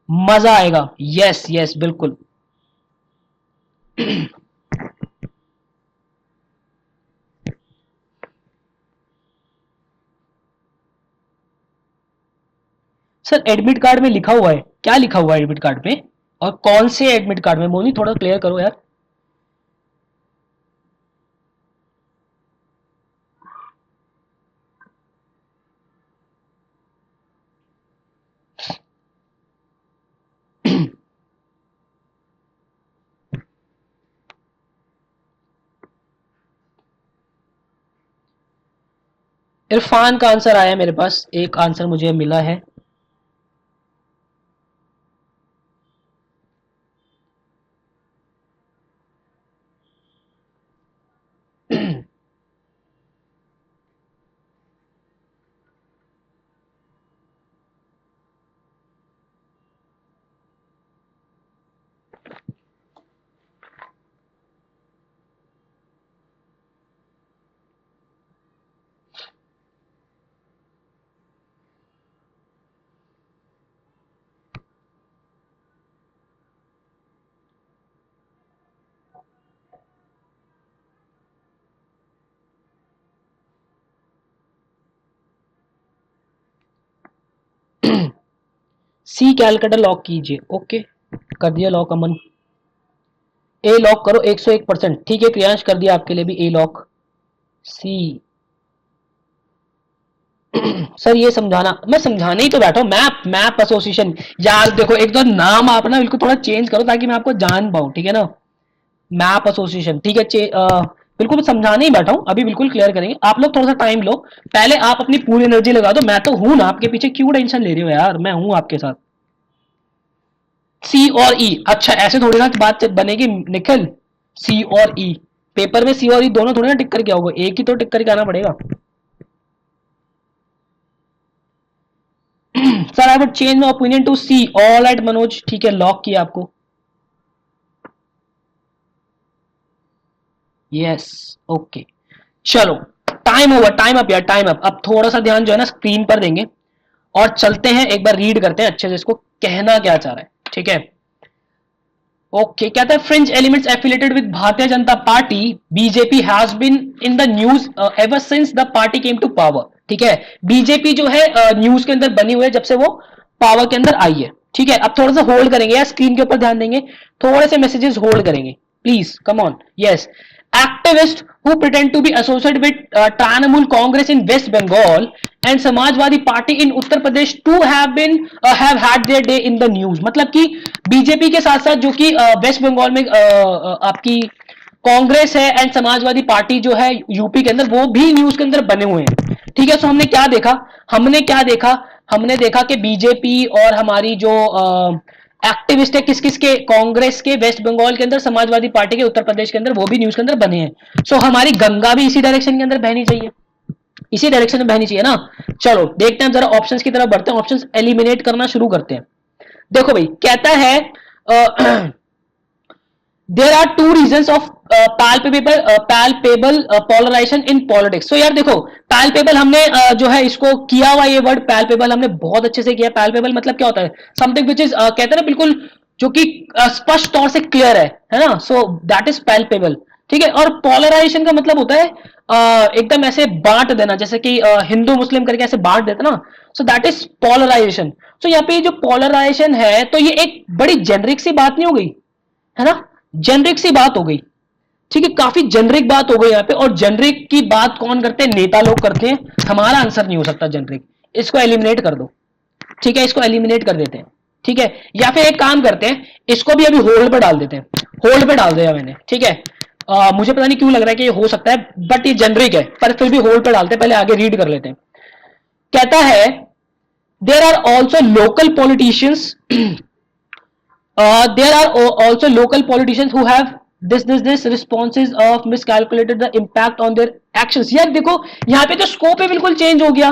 मजा आएगा, यस यस बिल्कुल। सर एडमिट कार्ड में लिखा हुआ है, क्या लिखा हुआ है एडमिट कार्ड में, और कौन से एडमिट कार्ड में, मोनी थोड़ा क्लियर करो यार। इरफान का आंसर आया मेरे पास, एक आंसर मुझे मिला है। सी कैलकुलेटर लॉक कीजिए। ओके, कर दिया लॉक अमन। ए लॉक करो 101%। ठीक है क्रियांश, कर दिया आपके लिए भी ए लॉक। सी सर ये समझाना, मैं समझाने ही तो बैठा हूँ। Map map association. यार देखो, एक तो नाम आप ना बिल्कुल थोड़ा चेंज करो ताकि मैं आपको जान पाऊँ, ठीक है ना। मैप एसोसिएशन, ठीक है। बिल्कुल समझाने ही बैठा हूँ, अभी बिल्कुल क्लियर करेंगे। आप लोग थोड़ा सा टाइम लो, पहले आप अपनी पूरी एनर्जी लगा दो। मैं तो हूं ना आपके पीछे, क्यों टेंशन ले रही हो यार, मैं हूं आपके साथ। सी और ई, अच्छा ऐसे थोड़ी ना बात बनेगी निखिल। सी और ई, पेपर में सी और ई दोनों थोड़ी ना टिक करके आओगे, एक ही तो टिक करके आना पड़ेगा। Sir I would change my opinion to C. All right Manoj, ठीक है लॉक किया आपको। यस, ओके, चलो टाइम ओवर, टाइम अप यार, टाइम अप। अब थोड़ा सा ध्यान जो है ना स्क्रीन पर देंगे और चलते हैं, एक बार रीड करते हैं अच्छे से इसको, कहना क्या चाह रहा है, ठीक है। ओके, कहता है fringe elements affiliated with Bharatiya Janata Party BJP has been in the news ever since the party came to power. ठीक है, बीजेपी जो है न्यूज के अंदर बनी हुई है जब से वो पावर के अंदर आई है। ठीक है, अब थोड़ा सा होल्ड करेंगे यार, स्क्रीन के ऊपर ध्यान देंगे, थोड़े से मैसेजेस होल्ड करेंगे please, come on. Yes, activists who pretend to be associated with Trinamool Congress in West Bengal and Samajwadi Party in Uttar Pradesh too have had their day in the news। मतलब कि BJP के साथ साथ जो कि waste Bengal में आपकी कांग्रेस है एंड समाजवादी पार्टी जो है यूपी के अंदर, वो भी न्यूज के अंदर बने हुए हैं। ठीक है, सो हमने क्या देखा, हमने देखा कि बीजेपी और हमारी जो एक्टिविस्ट है किस किस के, कांग्रेस के वेस्ट बंगाल के अंदर, समाजवादी पार्टी के उत्तर प्रदेश के अंदर, वो भी न्यूज के अंदर बने हैं। सो हमारी गंगा भी इसी डायरेक्शन के अंदर बहनी चाहिए, इसी डायरेक्शन में बहनी चाहिए ना। चलो देखते हैं, जरा ऑप्शंस की तरफ बढ़ते हैं, ऑप्शंस एलिमिनेट करना शुरू करते हैं। देखो भाई, कहता है there are two reason of palpable polarisation in politics. So यार देखो, पैल्पेबल हमने जो है इसको किया हुआ, ये वर्ड पैल्पेबल हमने बहुत अच्छे से किया। पैल्पेबल मतलब क्या होता है, समथिंग विच इज कहते हैं ना बिल्कुल, जो कि स्पष्ट तौर से क्लियर है ना। So that is palpable. ठीक है, और पोलराइजेशन का मतलब होता है एकदम ऐसे बांट देना, जैसे कि हिंदू मुस्लिम करके ऐसे बांट देते ना। So that is polarisation. So यहाँ पे जो पोलराइजेशन है, तो ये एक बड़ी जेनरिक सी बात नहीं हो गई, है ना, जेनरिक सी बात हो गई। ठीक है, काफी जेनरिक बात हो गई यहाँ पे, और जेनरिक की बात कौन करते हैं, नेता लोग करते हैं। हमारा आंसर नहीं हो सकता जेनरिक, इसको एलिमिनेट कर दो। ठीक है, इसको एलिमिनेट कर देते हैं। ठीक है, या फिर एक काम करते हैं, इसको भी अभी होल्ड पे डाल देते हैं। होल्ड पे डाल दिया मैंने, ठीक है। मुझे पता नहीं क्यों लग रहा है कि ये हो सकता है, बट ये जेनरिक है, पर फिर भी होल्ड पे डालते हैं, पहले आगे रीड कर लेते हैं। कहता है there are also local politicians there are also local politicians who have this responses of miscalculated the impact on their actions। यार देखो, यहाँ पे तो स्कोप ही बिल्कुल चेंज हो गया,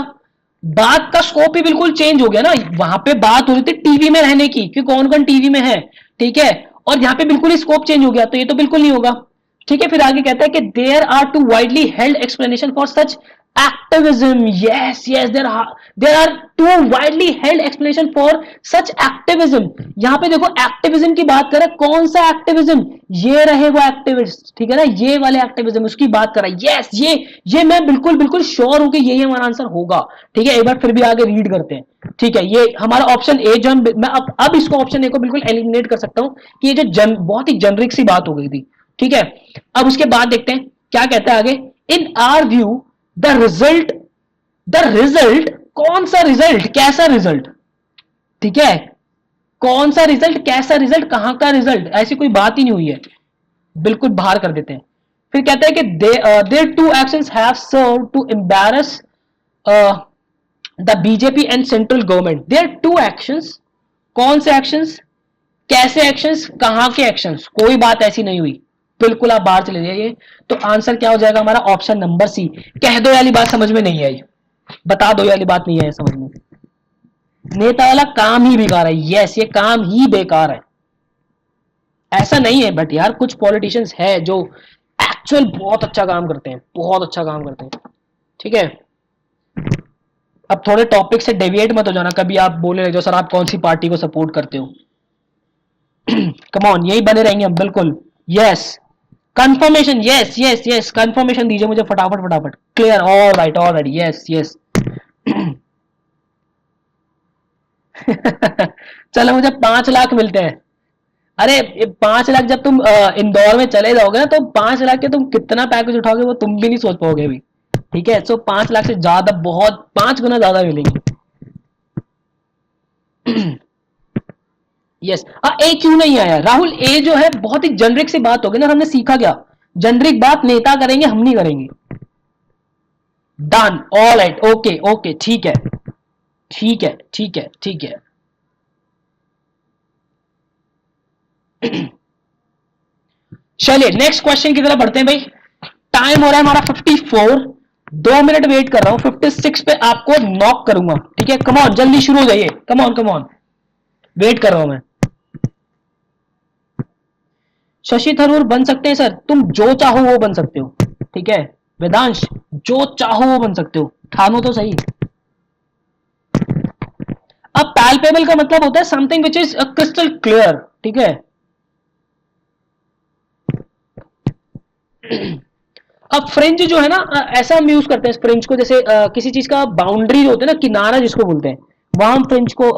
बात का स्कोप ही बिल्कुल चेंज हो गया ना। वहां पे बात हो रही थी टीवी में रहने की कि कौन कौन टीवी में है, ठीक है, और यहाँ पे बिल्कुल ही स्कोप चेंज हो गया, तो ये तो बिल्कुल नहीं होगा। ठीक है, फिर आगे कहता है कि there are two widely held explanation for such activism. Yes yes, there are two widely held explanation for such activism. यहां पे देखो एक्टिविज्म की बात करें, कौन सा एक्टिविज्म, ये रहे वो एक्टिविस्ट, ठीक है ना, ये वाले एक्टिविज्म उसकी बात करा। यस, ये मैं बिल्कुल बिल्कुल श्योर हूं कि यही हमारा आंसर होगा। ठीक है, एक बार फिर भी आगे रीड करते हैं। ठीक है, ये हमारा ऑप्शन ए जो मैं अब इसको ऑप्शन ए को बिल्कुल एलिमिनेट कर सकता हूं कि ये जो बहुत ही जेनरिक सी बात हो गई थी। ठीक है, अब उसके बाद देखते हैं क्या कहता है आगे। इन आर व्यू द रिजल्ट कौन सा रिजल्ट, कैसा रिजल्ट, ठीक है, कौन सा रिजल्ट, कैसा रिजल्ट, कहां का रिजल्ट, ऐसी कोई बात ही नहीं हुई है, बिल्कुल बाहर कर देते हैं। फिर कहता है कि there two actions have serve to embarrass the BJP and central government. There two actions, कौन से एक्शंस, कैसे एक्शंस, कहां के एक्शंस, कोई बात ऐसी नहीं हुई, बिल्कुल आप बाहर चले जाइए। तो आंसर क्या हो जाएगा हमारा, ऑप्शन नंबर सी। कह दो वाली बात समझ में नहीं आई, बता दो वाली बात नहीं है समझ में, नेता वाला काम ही बेकार है। यस, ये काम ही बेकार है, ऐसा नहीं है, बट यार कुछ पॉलिटिशियंस है जो एक्चुअल बहुत अच्छा काम करते हैं, बहुत अच्छा काम करते हैं। ठीक है, अब थोड़े टॉपिक से डेविएट मत हो जाना, कभी आप बोले लग जाओ सर आप कौन सी पार्टी को सपोर्ट करते हो। कम ऑन, यही बने रहेंगे हम बिल्कुल। Yes, confirmation, yes yes yes, confirmation दीजिए मुझे फटाफट फटाफट। Clear, all right, yes yes. चलो मुझे 5 लाख मिलते हैं। अरे 5 लाख जब तुम इंदौर में चले जाओगे ना, तो 5 लाख के तुम कितना पैकेज उठाओगे वो तुम भी नहीं सोच पाओगे अभी। ठीक है, सो 5 लाख से ज्यादा, बहुत 5 गुना ज्यादा मिलेंगे। यस। ए क्यों नहीं आया राहुल? ए जो है बहुत ही जेनरिक सी बात होगी ना, हमने सीखा क्या? जेनरिक बात नेता करेंगे, हम नहीं करेंगे। Done, all right, okay okay, ठीक है ठीक है ठीक है ठीक है। चलिए नेक्स्ट क्वेश्चन की तरफ बढ़ते हैं भाई। टाइम हो रहा है हमारा 54, 2 मिनट वेट कर रहा हूं, 56 पे आपको नॉक करूंगा। ठीक है, कम ऑन, जल्दी शुरू हो जाइए, come on come on, wait कर रहा हूं मैं। शशि थरूर बन सकते हैं सर, तुम जो चाहो वो बन सकते हो। ठीक है वेदांश, जो चाहो वो बन सकते हो, ठानो तो सही। अब पैल्पेबल का मतलब होता है something which is crystal clear. ठीक है, अब फ्रिंज जो है ना, ऐसा हम यूज करते हैं फ्रिंज को, जैसे किसी चीज का बाउंड्री होते हैं ना, किनारा जिसको बोलते हैं, वहां हम फ्रिंज को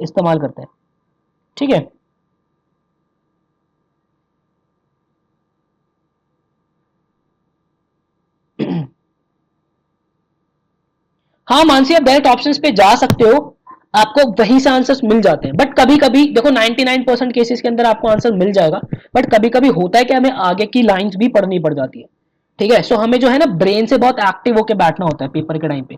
इस्तेमाल करते हैं। ठीक है, हाँ मानसी, आप डायरेक्ट ऑप्शंस पे जा सकते हो, आपको वहीं से आंसर्स मिल जाते हैं, बट कभी कभी देखो 99% केसेस के अंदर आपको आंसर मिल जाएगा, बट कभी कभी होता है कि हमें आगे की लाइंस भी पढ़नी पड़ जाती है। ठीक है, सो हमें जो है ना ब्रेन से बहुत एक्टिव होकर बैठना होता है पेपर के टाइम पे।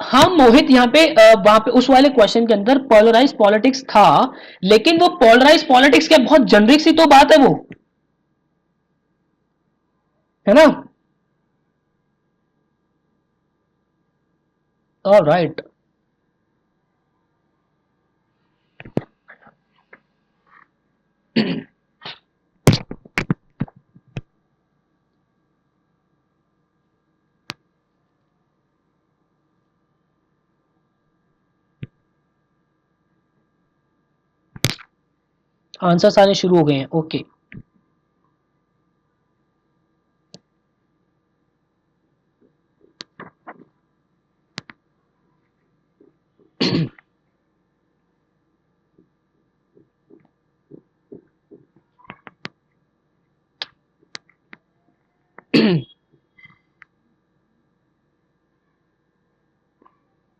हाँ मोहित, यहाँ पे वहां पे उस वाले क्वेश्चन के अंदर पोलराइज पॉलिटिक्स था, लेकिन वो पोलराइज पॉलिटिक्स क्या, बहुत जनरिक सी तो बात है वो, है ना? ऑलराइट, आंसर्स आने शुरू हो गए हैं, okay.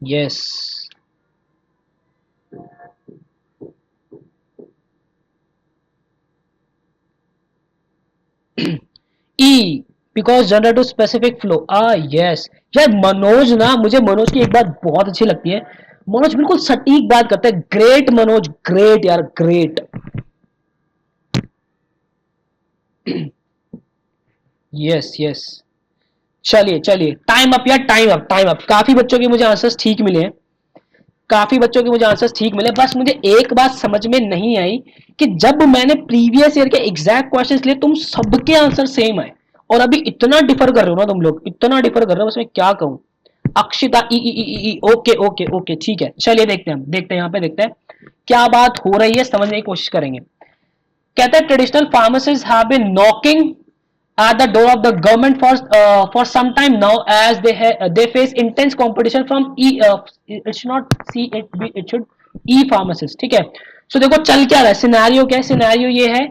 Yes, E, because general to specific flow, yes. यार मनोज ना, मुझे मनोज की एक बात बहुत अच्छी लगती है, मनोज बिल्कुल सटीक बात करता है, ग्रेट मनोज, ग्रेट यार, ग्रेट। Yes yes. चलिए चलिए, टाइम अप यार, टाइम अप टाइम अप, काफी बच्चों के मुझे आंसर्स ठीक मिले हैं, काफी बच्चों के मुझे आंसर्स ठीक मिले, बस मुझे एक बात समझ में नहीं आई कि जब मैंने प्रीवियस ईयर के एग्जैक्ट क्वेश्चंस लिए, तुम सबके आंसर सेम आए, और अभी इतना डिफर कर रहे हो ना तुम लोग, इतना डिफर कर रहे हो, बस मैं क्या कहूं। अक्षिता, ई ई ई ई, ओके ओके ओके, ठीक है, चलिए देखते हैं, हम देखते हैं यहाँ पे, देखते हैं क्या बात हो रही है, समझने की कोशिश करेंगे। कहते हैं traditional pharmacist have been knocking at the door of the government for some time now, as they face intense competition from it should not see it should e pharmacist। ठीक है, सो देखो चल क्या रहा है, सिनेरियो क्या है, सिनेरियो ये है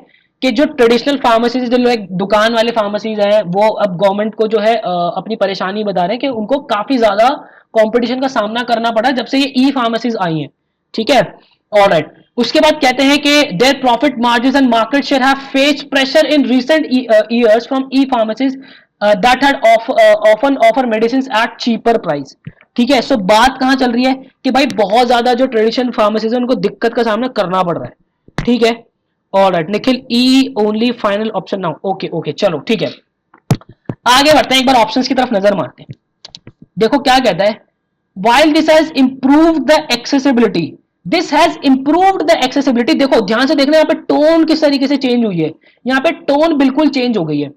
कि जो ट्रेडिशनल फार्मेसीज, जो लोग दुकान वाले फार्मेसीज हैं, वो अब गवर्नमेंट को जो है अपनी परेशानी बता रहे हैं कि उनको काफी ज्यादा कंपटीशन का सामना करना पड़ा जब से ये ई फार्मेसीज आई हैं। ठीक है, ऑलराइट। उसके बाद कहते हैं कि their profit margin and market share have faced pressure in recent years from e pharmacies that had often offer medicine eight cheaper price. ठीक है, सो बात कहां चल रही है कि भाई बहुत ज्यादा जो ट्रेडिशनल फार्मेसीज है उनको दिक्कत का सामना करना पड़ रहा है। ठीक है, ऑलराइट निखिल, ई only final option now, okay okay, चलो ठीक है, आगे बढ़ते हैं, एक बार ऑप्शंस की तरफ नजर मारते हैं। देखो क्या कहता है, while this has improved the accessibility, this has improved the accessibility। देखो ध्यान से देखना, यहाँ पे टोन किस तरीके से चेंज हुई है, यहाँ पे टोन बिल्कुल चेंज हो गई है।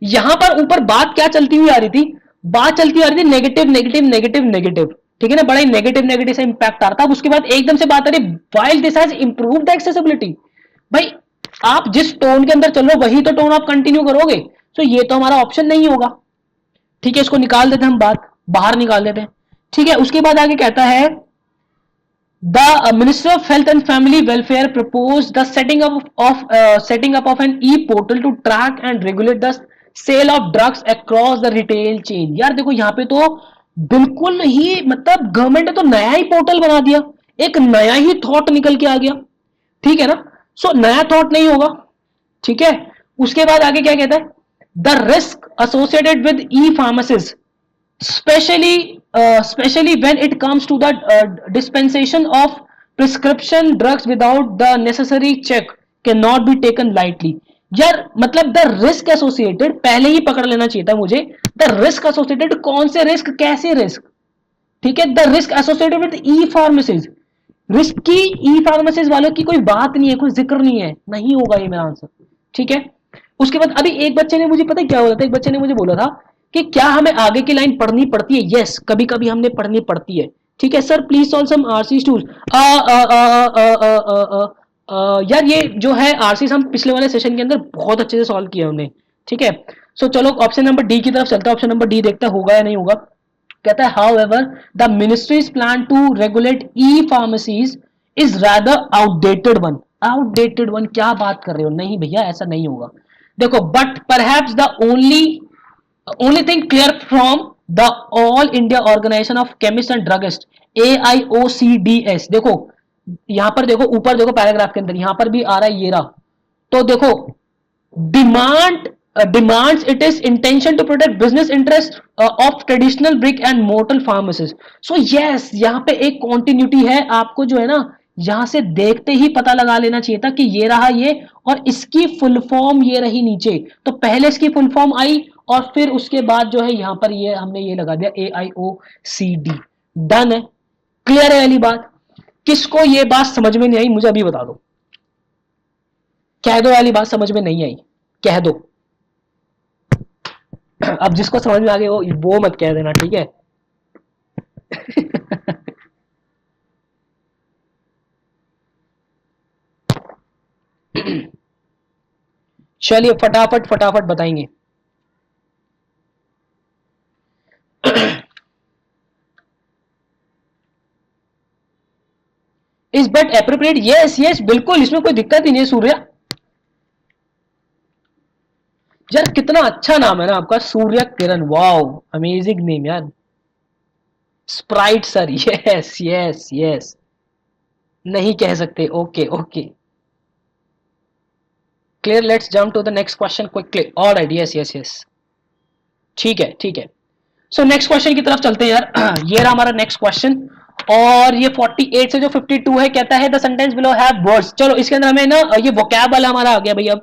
यहां पर ऊपर बात क्या चलती हुई आ रही थी, बात चलती आ रही थी नेगेटिव नेगेटिव नेगेटिव नेगेटिव। ठीक है ना, बड़ा ही नेगेटिव नेगेटिव से इंपैक्ट आ रहा था, उसके बाद एकदम से बात आ रही while this has improved the accessibility। भाई आप जिस टोन के अंदर चल रहे हो वही तो टोन आप कंटिन्यू करोगे, सो ये तो हमारा ऑप्शन नहीं होगा, ठीक है, इसको निकाल देते हैं हम, बात बाहर निकाल देते हैं, ठीक है। उसके बाद आगे कहता है the minister of health and family welfare propose the setting up of an e portal to track and regulate the sale of drugs across the retail chain. यार देखो यहाँ पे तो बिल्कुल ही मतलब गवर्नमेंट ने तो नया ही पोर्टल बना दिया, एक नया ही थॉट निकल के आ गया, ठीक है ना। सो नया थॉट नहीं होगा, ठीक है। उसके बाद आगे क्या कहता है, the risk associated with E pharmacies especially when it comes to the dispensation of prescription drugs without the necessary check cannot be taken lightly। यार मतलब द रिस्क एसोसिएटेड पहले ही पकड़ लेना चाहिए था मुझे, द रिस्क एसोसिएटेड कौन से रिस्क, कैसे रिस्क, ठीक है। The risk associated with e pharmacies, risk की ई फार्मेसीज वालों की कोई बात नहीं है, कोई जिक्र नहीं है, नहीं होगा ये मेरा आंसर, ठीक है। उसके बाद अभी एक बच्चे ने मुझे पता है क्या बोला था, एक बच्चे ने मुझे बोला था कि क्या हमें आगे की लाइन पढ़नी पड़ती है, यस कभी कभी हमने पढ़नी पड़ती है, ठीक है sir please solve some RC tools. यार ये जो है आरसी हम पिछले वाले सेशन के अंदर बहुत अच्छे से सॉल्व किया हमने, ठीक है। सो चलो ऑप्शन नंबर डी की तरफ चलता है, ऑप्शन नंबर डी देखता है होगा या नहीं होगा। कहता है however the ministries plan to regulate e pharmacies is rather outdated one. Outdated one क्या बात कर रहे हो, नहीं भैया ऐसा नहीं होगा। देखो but perhaps the only thing clear from the all India organisation of chemist and druggist AIOCDS। देखो यहां पर देखो, ऊपर देखो पैराग्राफ के अंदर यहां पर भी आ रहा है ये रहा, तो देखो demand demands it is intention to protect business interest of traditional brick and mortar pharmacies। so yes यहाँ पे एक continuity है, आपको जो है ना यहां से देखते ही पता लगा लेना चाहिए था कि ये रहा ये, और इसकी फुल फॉर्म ये रही नीचे, तो पहले इसकी फुल फॉर्म आई और फिर उसके बाद जो है यहां पर ये हमने ये लगा दिया AIOCD। डन है, क्लियर है वाली बात। किसको ये बात समझ में नहीं आई मुझे अभी बता दो, कह दो वाली बात समझ में नहीं आई, कह दो। अब जिसको समझ में आ गया वो मत कह देना, ठीक है। चलिए फटाफट फटाफट बताएंगे। इस बट एप्रोप्रिएट, यस यस बिल्कुल, इसमें कोई दिक्कत ही नहीं है सूर्या। यार कितना अच्छा नाम है ना आपका, Surya Kiran, wow amazing name यार। Sprite sir, yes yes yes, नहीं कह सकते, okay okay clear. Let's jump to the next question quickly, alright yes yes yes, ठीक है ठीक है। सो नेक्स्ट क्वेश्चन की तरफ चलते हैं यार। ये रहा हमारा नेक्स्ट क्वेश्चन, और ये 48 से जो 52 है कहता है the sentence below have words. चलो इसके अंदर हमें ना ये वोकैब वाला हमारा आ गया भैया।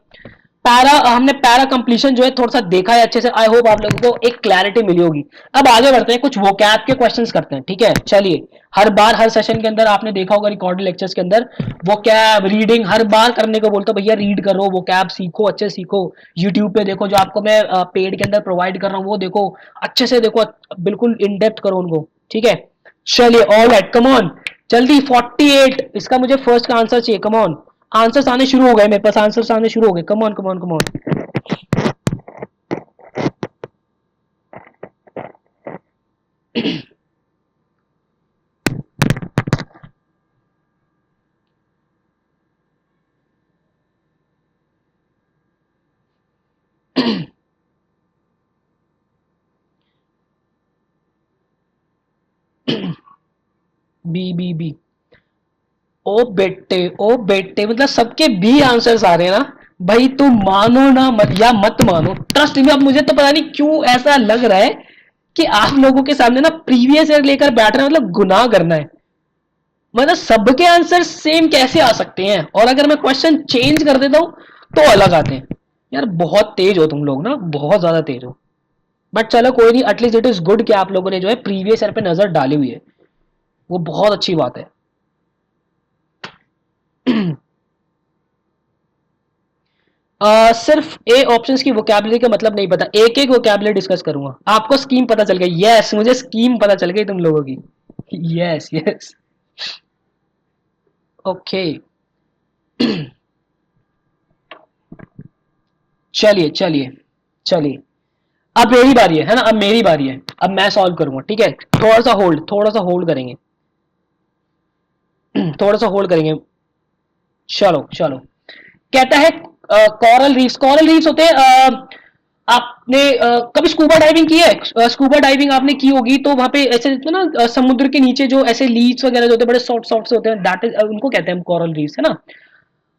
पैरा हमने पैरा कंप्लीशन जो है थोड़ा सा देखा है अच्छे से, आई होप आप लोगों को एक क्लैरिटी मिली होगी। अब आगे बढ़ते हैं, कुछ वोकैब के क्वेश्चंस करते हैं, ठीक है। चलिए हर बार हर सेशन के अंदर आपने देखा होगा रिकॉर्डेड लेक्चर्स के अंदर वोकैब रीडिंग हर बार करने को बोलता हूं, भैया रीड करो, वोकैब सीखो, अच्छे सीखो। यूट्यूब पे देखो जो आपको मैं पेड के अंदर प्रोवाइड कर रहा हूँ वो देखो, अच्छे से देखो, बिल्कुल इन डेप्थ करो उनको, ठीक है। चलिए ऑलराइट कम ऑन, जल्दी 48 इसका मुझे फर्स्ट का आंसर चाहिए, कम ऑन। आंसर्स आने शुरू हो गए मेरे पास, आंसर्स आने शुरू हो गए, come on come on come on. B ओ बेटे मतलब सबके बी आंसर्स आ रहे हैं ना भाई, तुम मानो ना मत या मत मानो, ट्रस्ट में। अब मुझे तो पता नहीं क्यों ऐसा लग रहा है कि आप लोगों के सामने ना प्रीवियस ईयर लेकर बैठ रहे हैं, मतलब गुनाह करना है। मतलब सबके आंसर सेम कैसे आ सकते हैं, और अगर मैं क्वेश्चन चेंज कर देता हूं तो अलग आते हैं। यार बहुत तेज हो तुम लोग ना, बहुत ज्यादा तेज हो। बट चलो कोई नहीं, एटलीस्ट इट इज गुड कि आप लोगों ने जो है प्रीवियस ईयर पे नजर डाली हुई है, वो बहुत अच्छी बात है। सिर्फ ए ऑप्शंस की वोकैबुलरी का मतलब नहीं पता, एक एक वोकैबुलरी डिस्कस करूंगा। आपको स्कीम पता चल गई, यस मुझे स्कीम पता चल गई तुम लोगों की, यस यस ओके। चलिए चलिए चलिए अब मेरी बारी है ना, अब मेरी बारी है, अब मैं सॉल्व करूंगा, ठीक है। थोड़ा सा होल्ड करेंगे थोड़ा सा होल्ड करेंगे। चलो चलो, कहता है कॉरल रीफ्स होते हैं आपने कभी स्कूबा डाइविंग की है? स्कूबा डाइविंग आपने की होगी तो वहां पे ऐसे ना समुद्र के नीचे जो ऐसे लीव्स वगैरह जो होते हैं बड़े सॉफ्ट सॉफ्ट से होते हैं, दैट इज उनको कहते हैं कॉरल रीफ्स, है ना।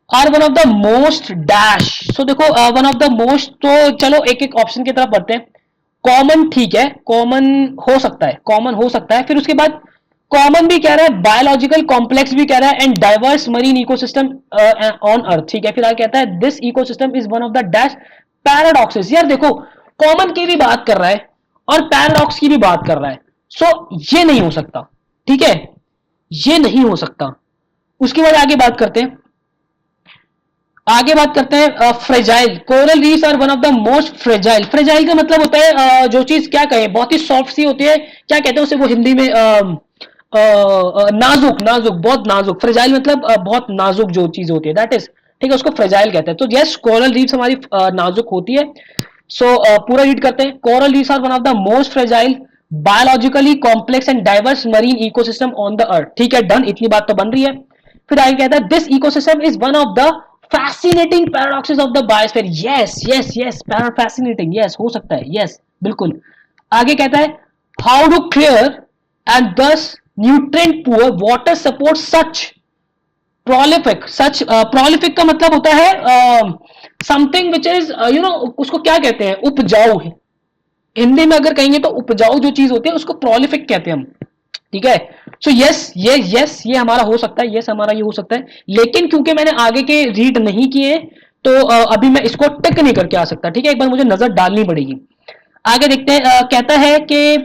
Are one of the most dash, so देखो वन ऑफ द मोस्ट, तो चलो एक एक ऑप्शन की तरफ बढ़ते हैं। कॉमन, ठीक है, कॉमन हो सकता है, कॉमन हो सकता है, फिर उसके बाद कॉमन भी कह रहा है, बायोलॉजिकल कॉम्प्लेक्स भी कह रहा है, and diverse marine ecosystem on earth, ठीक है। फिर आगे कहता है this ecosystem is one of the dash paradoxes. यार देखो, कॉमन की भी बात कर रहा है और पैराडॉक्स की भी बात कर रहा है, सो ये नहीं हो सकता, ठीक है, ये नहीं हो सकता। उसके बाद आगे बात करते हैं, आगे बात करते हैं fragile. Coral reefs are one of the most fragile. Fragile का मतलब होता है जो चीज क्या कहें, बहुत ही सॉफ्ट सी होती है, क्या कहते हैं उसे वो हिंदी में, नाजुक, नाजुक, बहुत नाजुक। फ्रेजाइल मतलब बहुत नाजुक जो चीज होती है, दैट इज, ठीक है, उसको फ्रेजाइल कहते हैं। तो यस, कोरल रीफ्स हमारी नाजुक होती है। सो पूरा रीड करते हैं। Coral reefs are one of the most fragile biologically complex and diverse marine ecosystem on the earth, ठीक है, डन, इतनी बात तो बन रही है। फिर आगे कहता है this ecosystem is one of the fascinating paradoxes of the biosphere. Yes yes yes, fascinating, yes हो सकता है, यस बिल्कुल। आगे कहता है हाउ टू क्लियर एंड दस न्यूट्रिएंट पुअर वाटर सपोर्ट सच प्रोलिफिक। सच प्रोलिफिक का मतलब होता है something which is you know, उसको क्या कहते हैं, उपजाऊ है। हिंदी में अगर कहेंगे तो उपजाऊ जो चीज होती है उसको प्रोलिफिक कहते हैं हम, ठीक है। सो यस, ये हमारा हो सकता है, यस हमारा ये हो सकता है, लेकिन क्योंकि मैंने आगे के रीड नहीं किए तो अभी मैं इसको टिक नहीं करके आ सकता, ठीक है, एक बार मुझे नजर डालनी पड़ेगी। आगे देखते हैं, कहता है कि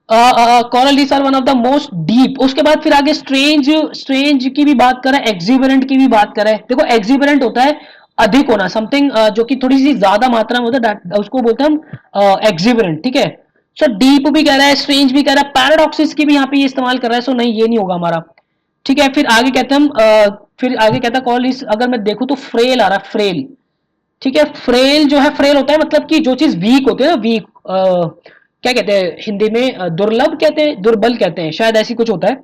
coral reefs are one of the most deep. उसके बाद फिर आगे स्ट्रेंज, स्ट्रेंज की भी बात करें, एक्सिबरेंट की भी बात करें। देखो एक्सिबरेंट होता है अधिक होना, समथिंग जो कि थोड़ी सी ज्यादा मात्रा में होता है, उसको बोलते हैं हम एक्सिबरेंट, ठीक है। सो डीप भी कह रहा है, स्ट्रेंज भी कह रहा है, पैराडॉक्सिस की भी यहाँ पे ये इस्तेमाल कर रहा है, सो नहीं ये नहीं होगा हमारा, ठीक है। फिर आगे कहते हैं हम फिर आगे कहता है कोरल रीफ्स, अगर मैं देखूं तो फ्रेल आ रहा है, फ्रेल, ठीक है। फ्रेल जो है, फ्रेल होता है मतलब कि जो चीज वीक होती है ना, वीक, क्या कहते हैं हिंदी में, दुर्लभ कहते हैं, दुर्बल कहते हैं, शायद ऐसी कुछ होता है,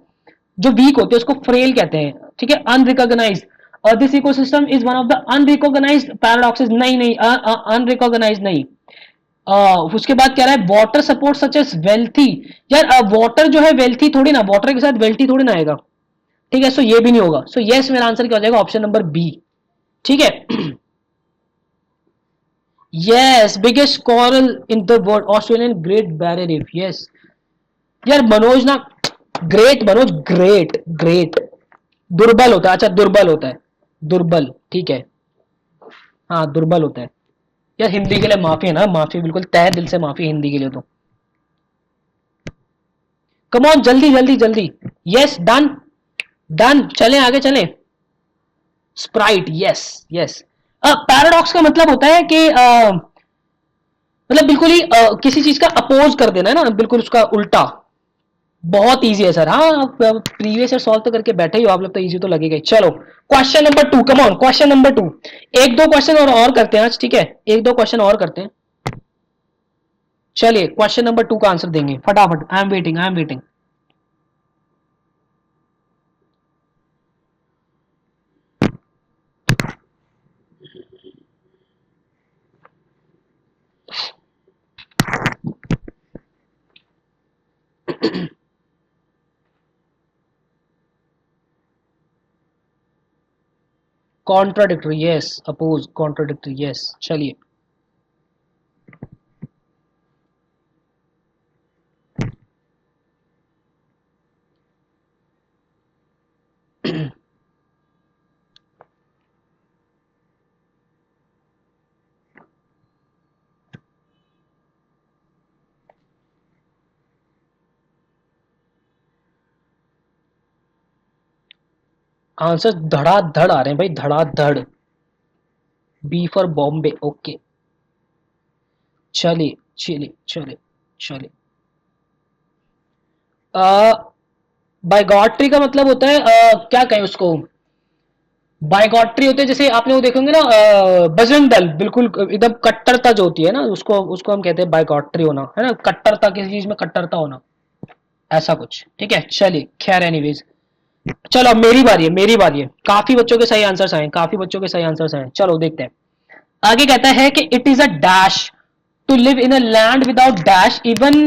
जो वीक होते हैं उसको फ्रेल कहते हैं, ठीक है। Unrecognised, this ecosystem is one of the unrecognised paradoxes. नहीं नहीं, अनरिकॉग्नाइज्ड नहीं। उसके बाद कह रहा है water support such as wealthy. यार वाटर जो है वेल्थी थोड़ी ना, वाटर के साथ वेल्थी थोड़ी ना आएगा, ठीक है। सो ये भी नहीं होगा। सो यस मेरा आंसर क्या हो जाएगा, ऑप्शन नंबर बी, ठीक है। Yes, biggest coral in the world, Australian Great Barrier Reef, yes. यार मनोज ना, ग्रेट मनोज, ग्रेट ग्रेट, दुर्बल होता है, अच्छा दुर्बल होता है, दुर्बल, ठीक है, हाँ दुर्बल होता है। यार हिंदी के लिए माफी है ना, माफी, बिल्कुल तहे दिल से माफी हिंदी के लिए तो। कम ऑन, जल्दी जल्दी जल्दी, यस डन, डन, चलें आगे चलें। Sprite, yes yes. पैराडॉक्स का मतलब होता है कि मतलब बिल्कुल ही किसी चीज का अपोज कर देना है ना, बिल्कुल उसका उल्टा। बहुत इजी है सर, हाँ आप प्रीवियस ईयर सॉल्व तो करके बैठे ही हो आप लोग, तो इजी तो लगेगा ही। चलो question number 2, come on, question number 2। एक दो क्वेश्चन और करते हैं आज, ठीक है, एक दो क्वेश्चन और करते हैं। चलिए क्वेश्चन नंबर 2 का आंसर देंगे फटाफट, I am waiting, I am waiting. Contradictory, yes, oppose, contradictory, yes, चलिए। आंसर धड़ाधड़ आ रहे हैं भाई, धड़ाधड़। B for Bombay, okay. चलिए चलिए चलिए चलिए। बाइगॉट्री का मतलब होता है क्या कहें उसको, बाइगॉट्री होते हैं, जैसे आपने वो देखेंगे ना बजरंग दल, बिल्कुल एकदम कट्टरता जो होती है ना, उसको उसको हम कहते हैं बाइगॉट्री होना, है ना, कट्टरता, किसी चीज में कट्टरता होना, ऐसा कुछ। ठीक है, चलिए खैर एनीवेज, चलो अब मेरी बारी है, मेरी बारी है। काफी बच्चों के सही आंसर्स आए, काफी बच्चों के सही आंसर्स आए, चलो देखते हैं। आगे कहता है कि it is a dash to live in a land without dash even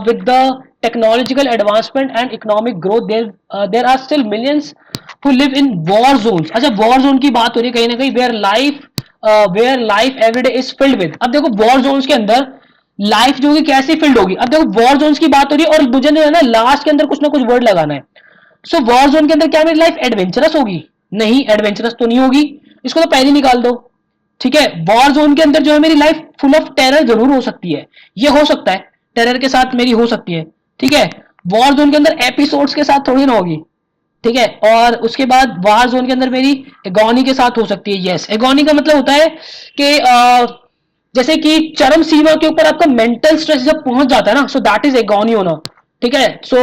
with the technological advancement and economic growth, there are still millions who live in war zones. अच्छा, वॉर जोन की बात हो रही है कहीं ना कहीं, where life everyday is filled with. अब देखो वॉर जोन्स के अंदर लाइफ जो होगी कैसी फील्ड होगी। अब देखो वॉर जोन्स की बात हो रही है और मुझे जो है ना लास्ट के अंदर कुछ ना कुछ वर्ड लगाना है। सो वॉर जोन के अंदर क्या मेरी लाइफ एडवेंचरस होगी? नहीं, एडवेंचरस तो नहीं होगी, इसको तो पहले निकाल दो। ठीक है, वॉर जोन के अंदर जो है मेरी लाइफ फुल ऑफ टेरर जरूर हो सकती है, ये हो सकता है, टेरर के साथ मेरी हो सकती है। ठीक है, वॉर जोन के अंदर एपिसोड्स के साथ थोड़ी ना होगी। ठीक है, और उसके बाद वार जोन के अंदर मेरी एगोनी के साथ हो सकती है। यस, एगोनी का मतलब होता है कि जैसे कि चरम सीमा के ऊपर आपका मेंटल स्ट्रेस जब पहुंच जाता है ना, सो दैट इज एगोनी होना। ठीक है, सो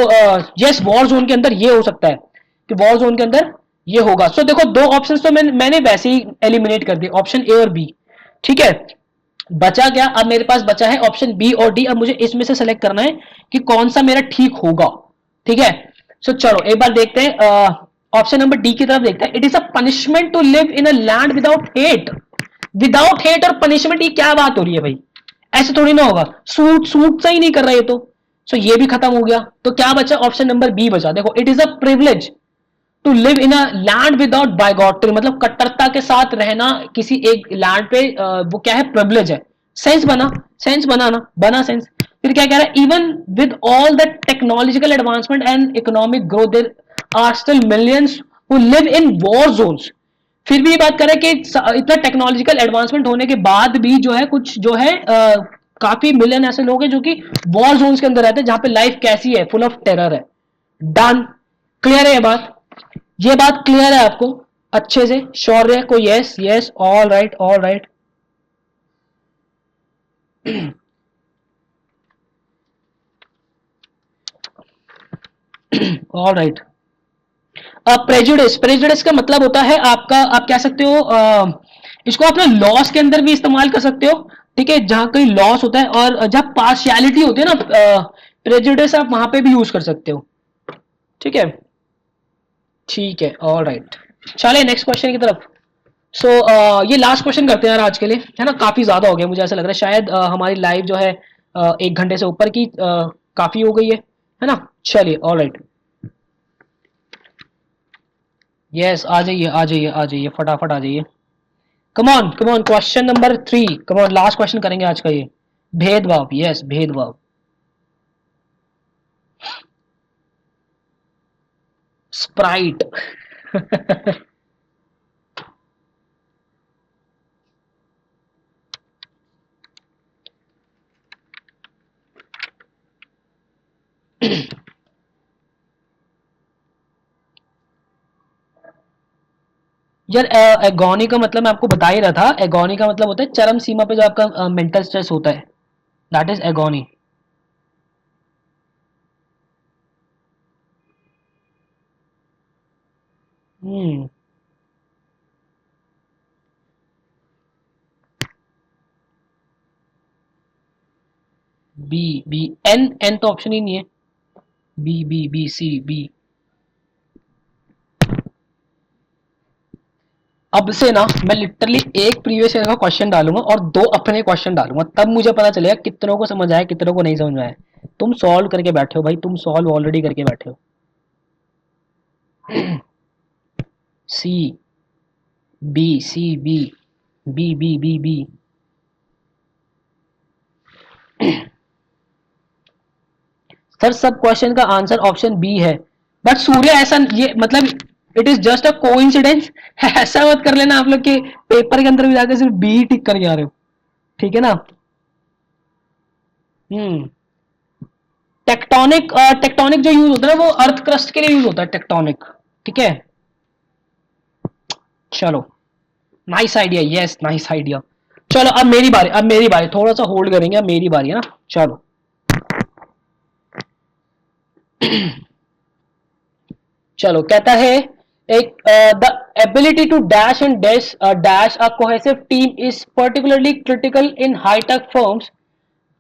यस, वॉर जोन के अंदर ये हो सकता है कि वॉर जोन के अंदर ये होगा। सो देखो दो ऑप्शंस तो मैंने वैसे ही एलिमिनेट कर दिए, ऑप्शन ए और बी। ठीक है, बचा क्या? अब मेरे पास बचा है ऑप्शन बी और डी। अब मुझे इसमें से सेलेक्ट करना है कि कौन सा मेरा ठीक होगा। ठीक है, सो चलो एक बार देखते हैं, ऑप्शन नंबर डी की तरफ देखते हैं। It is a punishment to live in a land without hate. Without hate और पनिशमेंट, ये क्या बात हो रही है भाई? ऐसे थोड़ी ना होगा, सूट सूट सा ही नहीं कर रहा ये तो। सो ये भी खत्म हो गया, तो क्या बचा? ऑप्शन नंबर बी बचा। देखो, it is a privilege to live in a land without bigotry, मतलब कट्टरता के साथ रहना किसी एक लैंड पे, वो क्या है? प्रिविलेज है। सेंस बना, सेंस बना ना, बना सेंस। फिर क्या कह रहा है? Even with all the technological advancement and economic growth, there are still millions who live in war zones. फिर भी ये बात करें कि इतना टेक्नोलॉजिकल एडवांसमेंट होने के बाद भी जो है कुछ जो है काफी मिलियन ऐसे लोग हैं जो कि वॉर जोन्स के अंदर रहते हैं, जहां पे लाइफ कैसी है? फुल ऑफ टेरर है। डन, क्लियर है ये बात? ये बात क्लियर है आपको अच्छे से? श्योर है कोई? Yes yes, all right all right. All right. Prejudice, prejudice का मतलब होता है आपका, आप कह सकते हो इसको अपने लॉस के अंदर भी इस्तेमाल कर सकते हो। ठीक है, जहां कोई लॉस होता है और जहां पार्शियलिटी होती है ना, प्रेजुडिस आप वहां पे भी यूज कर सकते हो। ठीक है, ठीक है, ऑल राइट। चले नेक्स्ट क्वेश्चन की तरफ। सो ये लास्ट क्वेश्चन करते हैं यार आज के लिए, है ना? काफी ज्यादा हो गया, मुझे ऐसा लग रहा है शायद हमारी लाइव जो है 1 घंटे से ऊपर की काफी हो गई है ना? चलिए, ऑल राइट। यस, आ जाइए आ जाइए आ जाइए, फटाफट आ जाइए। Come on, question number 3, come on, last question करेंगे आज का ये। भेदभाव, यस भेदभाव। स्प्राइट। यार एगोनी का मतलब मैं आपको बता ही रहा था, एगोनी का मतलब होता है चरम सीमा पे जो आपका मेंटल स्ट्रेस होता है, that is agony. Hmm, B, B, N, N तो ऑप्शन ही नहीं है। B B B C B. अब से ना मैं लिटरली एक प्रीवियस ईयर का क्वेश्चन डालूंगा और 2 अपने क्वेश्चन डालूंगा, तब मुझे पता चलेगा कितनों को समझ आया कितनों को नहीं समझ आया। तुम सॉल्व करके बैठे हो भाई, तुम सॉल्व ऑलरेडी करके बैठे हो। C, B, C, B, B, B, B, B. Sir सब क्वेश्चन का आंसर ऑप्शन बी है, बट सूर्य ऐसा ये मतलब it is just a coincidence. ऐसा मत कर लेना आप लोग के पेपर के अंदर भी जाकर सिर्फ बी टिक करके आ रहे हो। ठीक है ना? हम्म। टेक्टोनिक, टेक्टोनिक जो यूज होता है ना वो अर्थ क्रस्ट के लिए यूज होता है, टेक्टोनिक। ठीक है, चलो, nice idea, yes nice idea. चलो अब मेरी बारी, अब मेरी बारी, थोड़ा सा होल्ड करेंगे, अब मेरी बारी है ना। चलो, चलो कहता है एक the ability to dash and dash a cohesive team is particularly critical in high-tech firms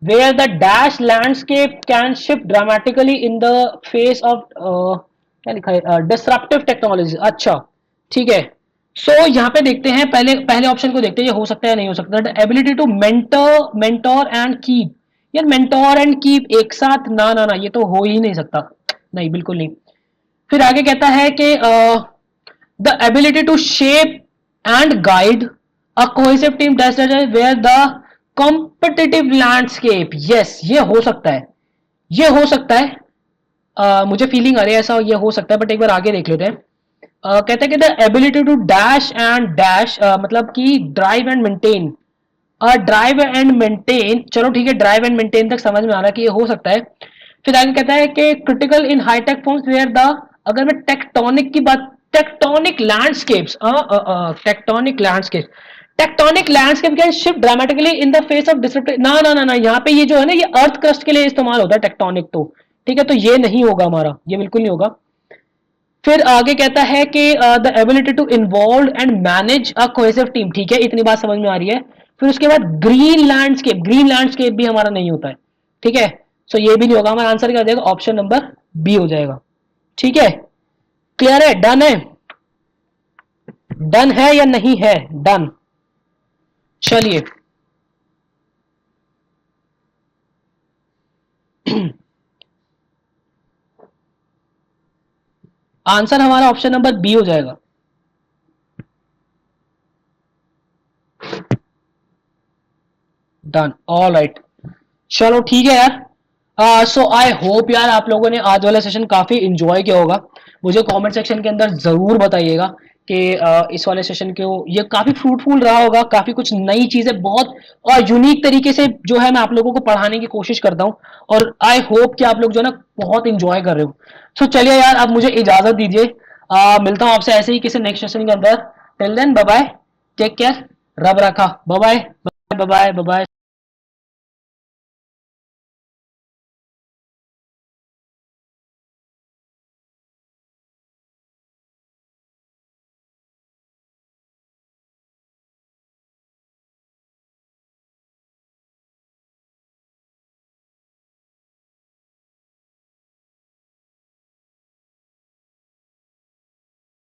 where the dash landscape can shift dramatically in the face of क्या लिखा है disruptive technologies. अच्छा ठीक है. सो यहाँ पे देखते हैं, पहले पहले ऑप्शन को देखते हैं, ये हो सकता है नहीं हो सकता. Ability to mentor and keep. यार मेंटोर एंड कीप एक साथ, ना ना ना, ये तो हो ही नहीं सकता. नहीं, बिल्कुल नहीं. फिर आगे कहता है कि the ability to shape and guide a cohesive team where the competitive landscape. Yes, ये हो सकता है, ये हो सकता है. मुझे फीलिंग आ रही है ऐसा ये हो सकता है, बट एक बार आगे देख लेते हैं. कहते हैं कि the ability to dash and dash, मतलब कि drive and maintain. Drive and maintain, चलो ठीक है, ड्राइव एंड मेंटेन तक समझ में आ रहा है कि ये हो सकता है. फिर आगे कहता है कि critical in high tech forms where the, अगर मैं टेक्टोनिक की बात, tectonic landscapes, tectonic landscape can shift dramatically in the face of disruptive. ना ना ना ना, यहाँ पे ये जो है ना, ये अर्थ क्रस्ट के लिए इस्तेमाल होता है टेक्टोनिक, तो ठीक है, तो ये नहीं होगा हमारा, ये बिल्कुल नहीं होगा. फिर आगे कहता है कि the ability to involve and manage a cohesive team. ठीक है, इतनी बात समझ में आ रही है. फिर उसके बाद ग्रीन लैंडस्केप भी हमारा नहीं होता है. ठीक है, सो ये भी नहीं होगा. हमारा आंसर क्या हो जाएगा? ऑप्शन नंबर बी हो जाएगा. ठीक है, क्लियर है? डन है? डन है या नहीं है? डन. चलिए आंसर हमारा ऑप्शन नंबर बी हो जाएगा. डन. ऑल राइट, चलो ठीक है यार. सो आई होप यार आप लोगों ने आज वाला सेशन काफी इंजॉय किया होगा. मुझे कमेंट सेक्शन के अंदर जरूर बताइएगा कि इस वाले सेशन को ये काफी फ्रूटफुल रहा होगा. काफी कुछ नई चीजें बहुत और यूनिक तरीके से जो है मैं आप लोगों को पढ़ाने की कोशिश करता हूँ, और आई होप कि आप लोग जो है ना बहुत इंजॉय कर रहे हो. सो चलिए यार, अब मुझे इजाजत दीजिए. मिलता हूँ आपसे ऐसे ही किसी नेक्स्ट सेशन के अंदर. Till then bye bye, take care, रब रखा. Bye bye bye bye bye.